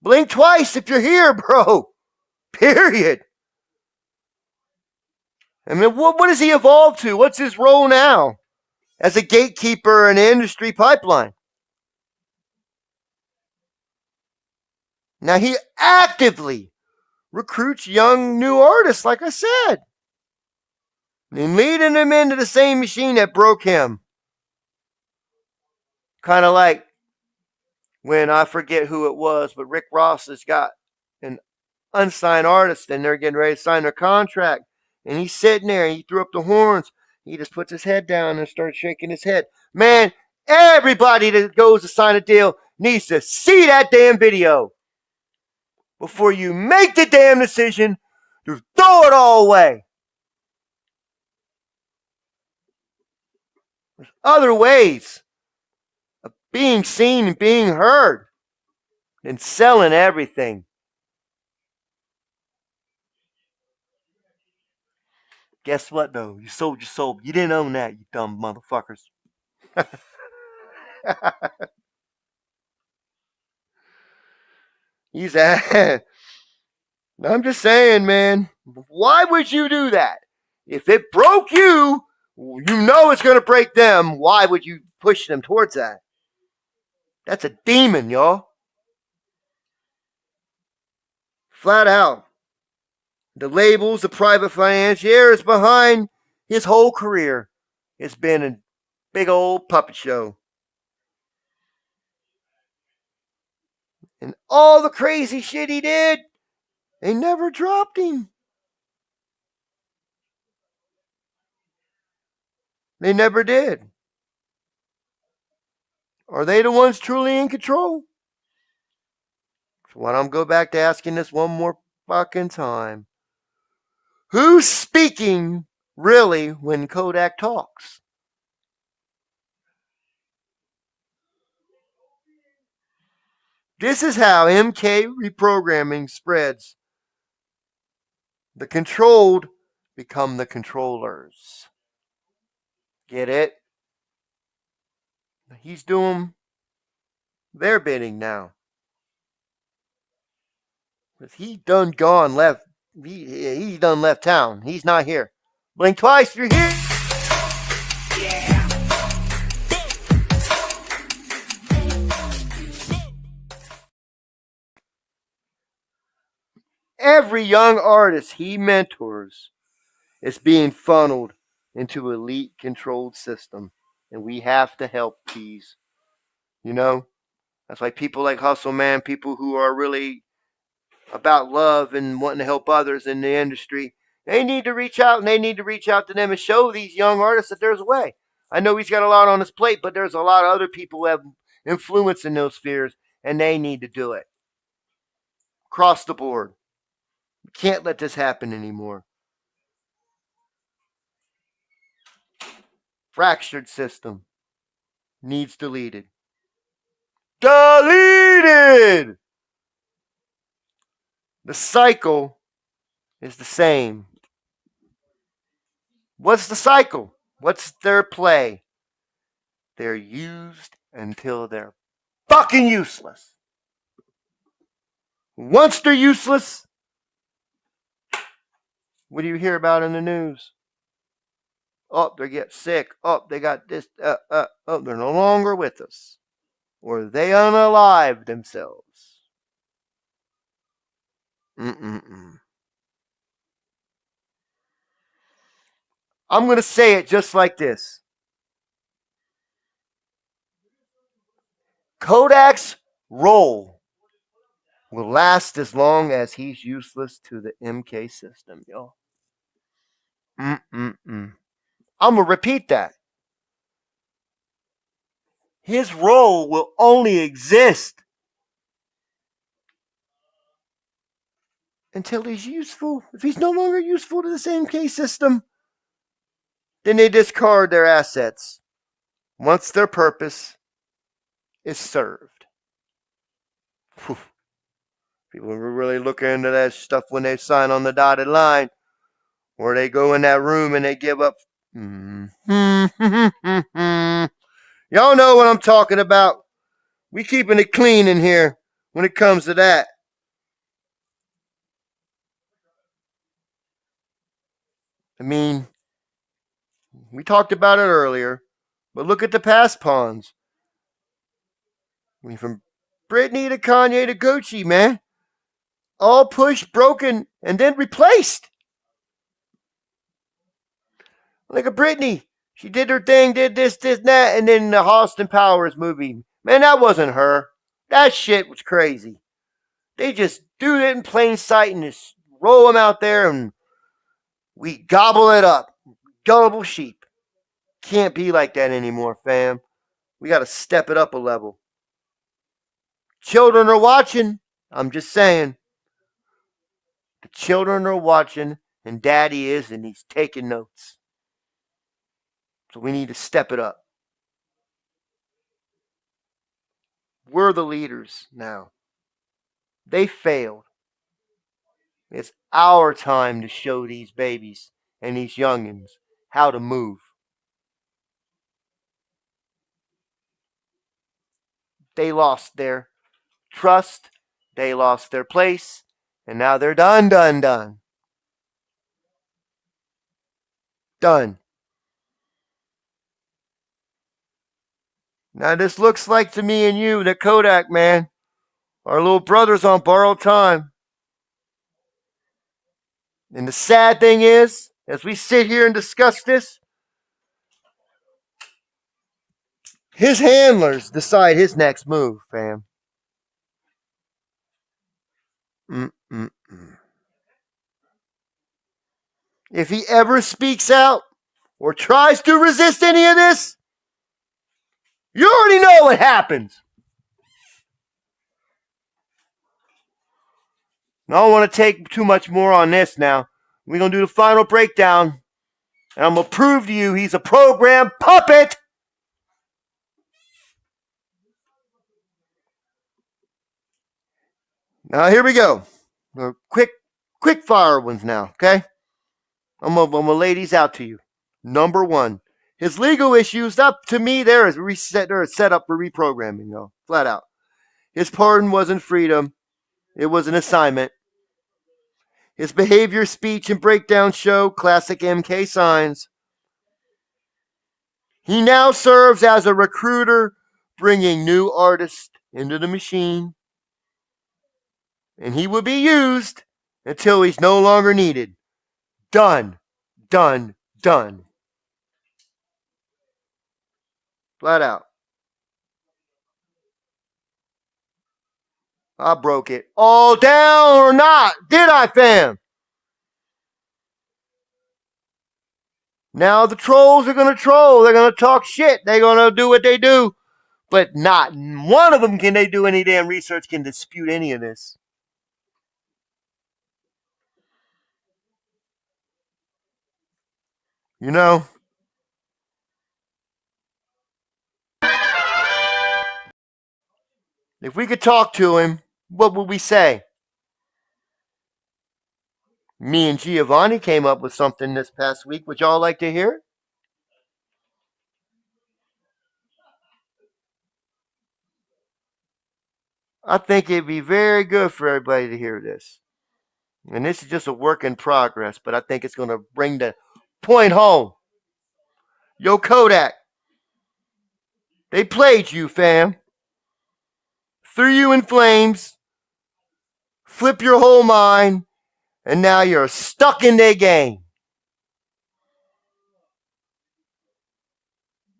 Speaker 1: Blink twice if you're here, bro. Period. I mean, what does he evolve to? What's his role now as a gatekeeper in the industry pipeline? Now he actively recruits young new artists, like I said, and leading them into the same machine that broke him. Kind of like when I forget who it was, but Rick Ross has got an unsigned artist and they're getting ready to sign their contract. And he's sitting there and he threw up the horns. He just puts his head down and starts shaking his head. Man, everybody that goes to sign a deal needs to see that damn video before you make the damn decision to throw it all away. There's other ways of being seen and being heard than selling everything. Guess what, though? You sold your soul. You didn't own that, you dumb motherfuckers. He's at. I'm just saying, man. Why would you do that? If it broke you, you know it's going to break them. Why would you push them towards that? That's a demon, y'all. Flat out. The labels, the private financiers behind his whole career. It's been a big old puppet show. And all the crazy shit he did, they never dropped him. They never did. Are they the ones truly in control? So why don't I go back to asking this one more fucking time? Who's speaking really when Kodak talks? This is how MK reprogramming spreads. The controlled become the controllers. Get it? He's doing their bidding now. He done gone left. He done left town. He's not here. Blink twice, you're here. Every young artist he mentors is being funneled into elite controlled system. And we have to help these. You know? That's why people like Hustle Man, people who are really about love and wanting to help others in the industry, they need to reach out and they need to reach out to them and show these young artists that there's a way. I know he's got a lot on his plate, but there's a lot of other people who have influence in those spheres and they need to do it. Across the board. We can't let this happen anymore. Fractured system needs deleted. Deleted! The cycle is the same. What's the cycle? What's their play? They're used until they're fucking useless. Once they're useless, what do you hear about in the news? Oh, they get sick. Oh, they got this. Oh, they're no longer with us. Or they unalive themselves. I'm going to say it just like this. Kodak's role will last as long as he's useless to the MK system, y'all. I'm going to repeat that. his role will only exist until he's useful. If he's no longer useful to this MK system, then they discard their assets once their purpose is served. Whew. People are really looking into that stuff when they sign on the dotted line, or they go in that room and they give up. Y'all know what I'm talking about. We keeping it clean in here when it comes to that. I mean, we talked about it earlier, but look at the past pawns. I mean, from Britney to Kanye to Gucci, man. All pushed, broken, and then replaced. Look at Britney. She did her thing, did this, that, and then the Austin Powers movie. Man, that wasn't her. That shit was crazy. They just do it in plain sight and just roll them out there and we gobble it up. Gullible sheep. Can't be like that anymore, fam. We got to step it up a level. Children are watching. I'm just saying. The children are watching, and daddy is, and he's taking notes. So we need to step it up. We're the leaders now. They failed. It's our time to show these babies and these youngins how to move. They lost their trust. They lost their place. And now they're done. Done. Now this looks like to me and you that Kodak, man, our little brothers on borrowed time. And the sad thing is, as we sit here and discuss this, his handlers decide his next move, fam. If he ever speaks out or tries to resist any of this, you already know what happens. I don't want to take too much more on this now. We're going to do the final breakdown. And I'm going to prove to you he's a program puppet. Now, here we go. Quick fire ones now, okay? I'm going to lay these out to you. Number one, his legal issues, up to me, they're set up for reprogramming, though, flat out. His pardon wasn't freedom. It was an assignment. His behavior, speech, and breakdown show classic MK signs. He now serves as a recruiter, bringing new artists into the machine. And he will be used until he's no longer needed. Done. Flat out. I broke it all down or not, did I, fam? Now the trolls are going to troll. They're going to talk shit. They're going to do what they do. But not one of them can they do any damn research can dispute any of this. You know? If we could talk to him, what would we say? Me and Giovanni came up with something this past week. Would y'all like to hear it? I think it'd be very good for everybody to hear this. And this is just a work in progress, but I think it's going to bring the point home. Yo, Kodak, they played you, fam. Threw you in flames, flip your whole mind, and now you're stuck in their game.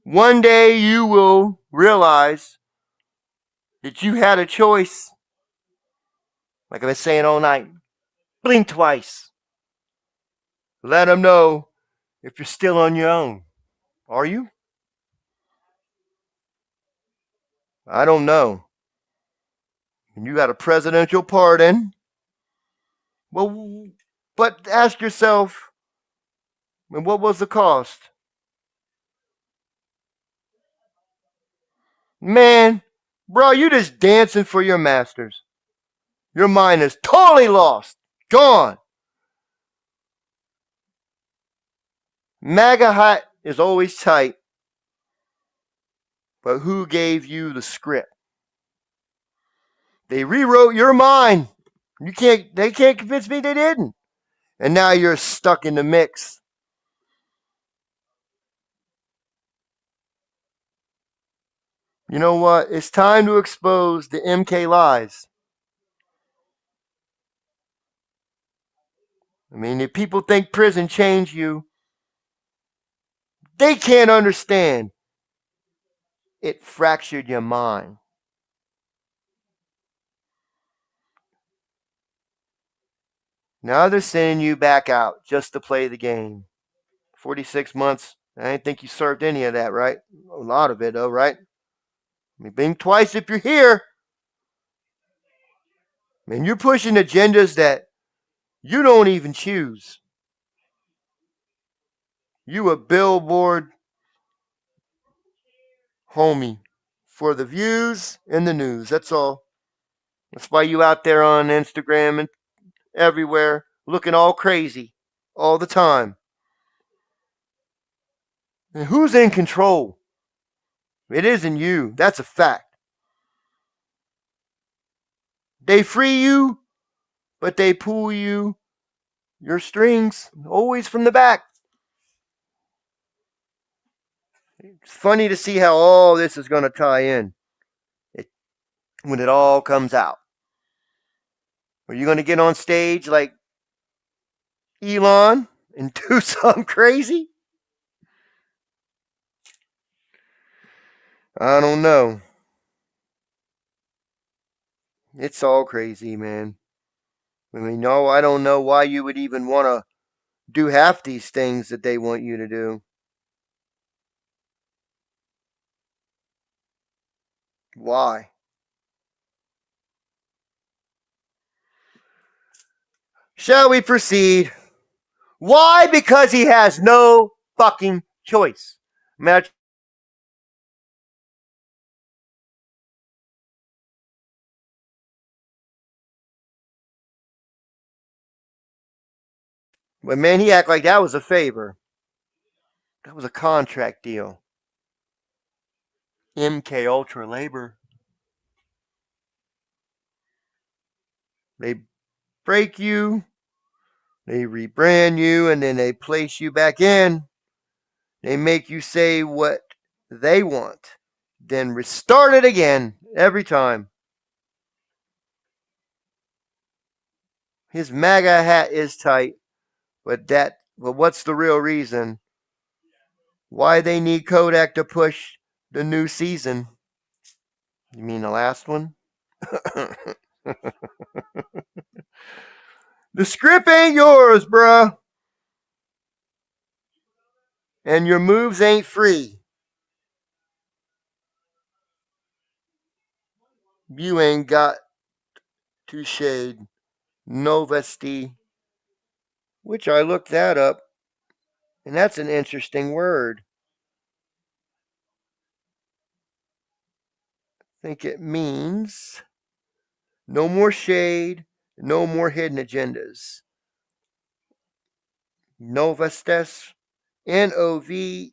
Speaker 1: One day you will realize that you had a choice. Like I've been saying all night, blink twice. Let them know if you're still on your own. Are you? I don't know. You got a presidential pardon. Well, but ask yourself, what was the cost? Man, bro, you just dancing for your masters. Your mind is totally lost. Gone. MAGA hat is always tight, but who gave you the script? They rewrote your mind. They can't convince me they didn't. And now you're stuck in the mix. You know what? It's time to expose the MK lies. I mean, if people think prison changed you, they can't understand. It fractured your mind. Now they're sending you back out just to play the game. 46 months. I didn't think you served any of that, right? A lot of it, though, right? I mean, blink twice if you're here. I mean, you're pushing agendas that you don't even choose. You a billboard homie for the views and the news. That's all. That's why you out there on Instagram and everywhere looking all crazy all the time. And who's in control? It isn't you. That's a fact. They free you, but they pull you your strings always from the back. It's funny to see how all this is going to tie in when it all comes out. Are you going to get on stage like Elon and do something crazy? I don't know. It's all crazy, man. I mean, no, I don't know why you would even want to do half these things that they want you to do. Why? Shall we proceed? Why? Because he has no fucking choice. Man, but man, he act like that was a favor. That was a contract deal. MK Ultra labor. They break you, they rebrand you, and then they place you back in. They make you say what they want, then restart it again every time. His MAGA hat is tight, but what's the real reason why they need Kodak to push the new season? You mean the last one? The script ain't yours, bruh. And your moves ain't free. You ain't got to shade Novesti, which I looked that up, and that's an interesting word. I think it means no more shade, no more hidden agendas. Novestes, Novetrees.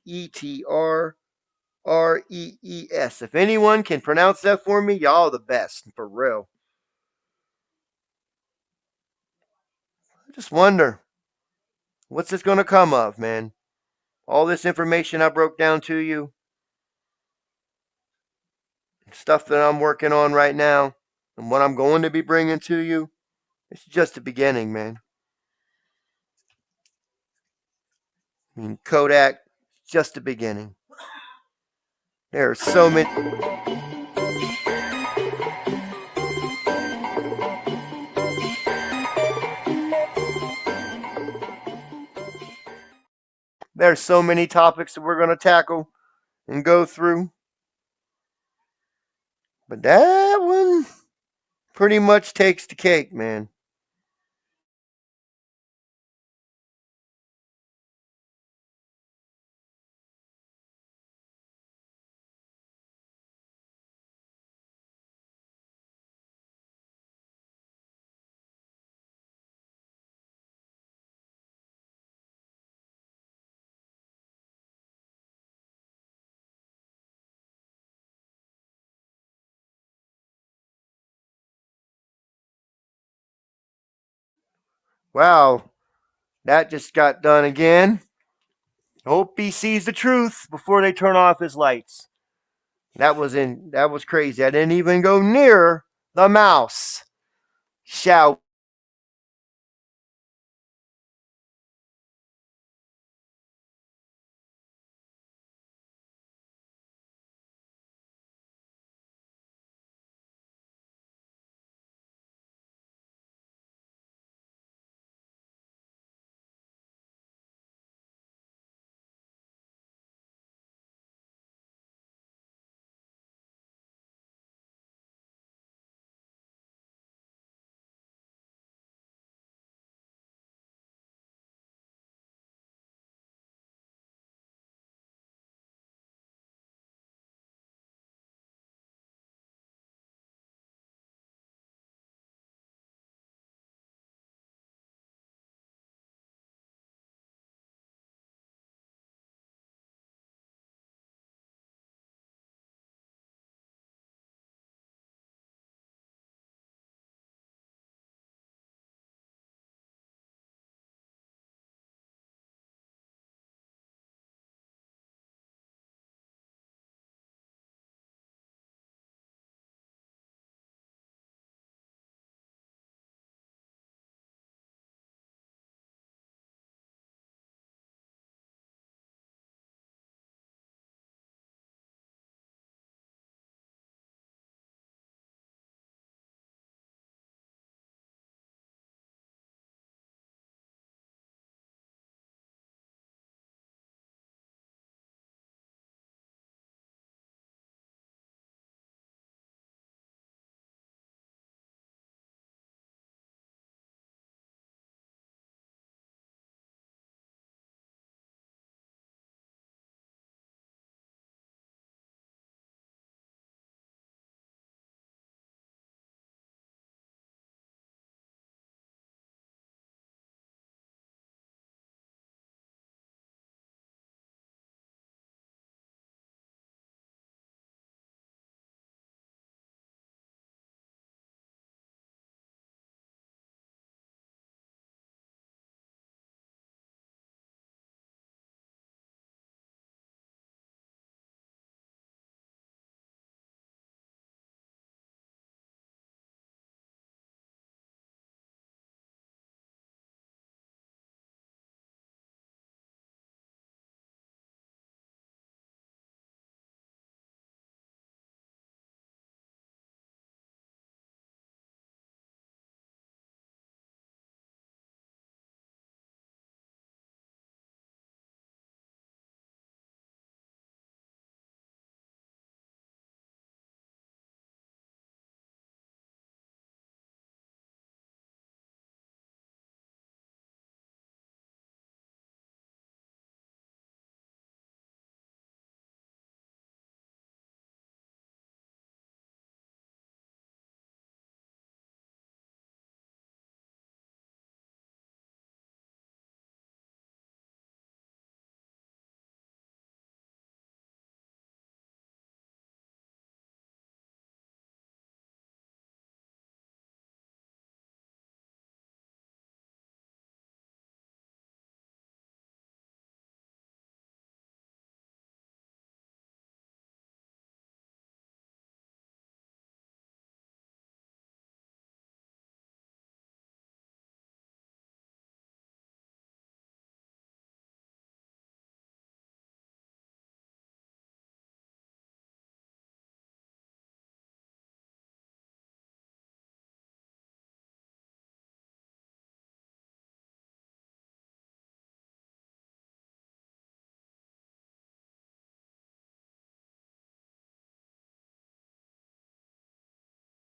Speaker 1: If anyone can pronounce that for me, y'all the best, for real. I just wonder, what's this going to come of, man? All this information I broke down to you, stuff that I'm working on right now, and what I'm going to be bringing to you, it's just the beginning, man. I mean, Kodak, just the beginning. There are so many. There's so many topics that we're going to tackle and go through. But that one pretty much takes the cake, man. Wow, that just got done again. Hope he sees the truth before they turn off his lights. That was crazy. I didn't even go near the mouse. Shall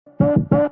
Speaker 2: you.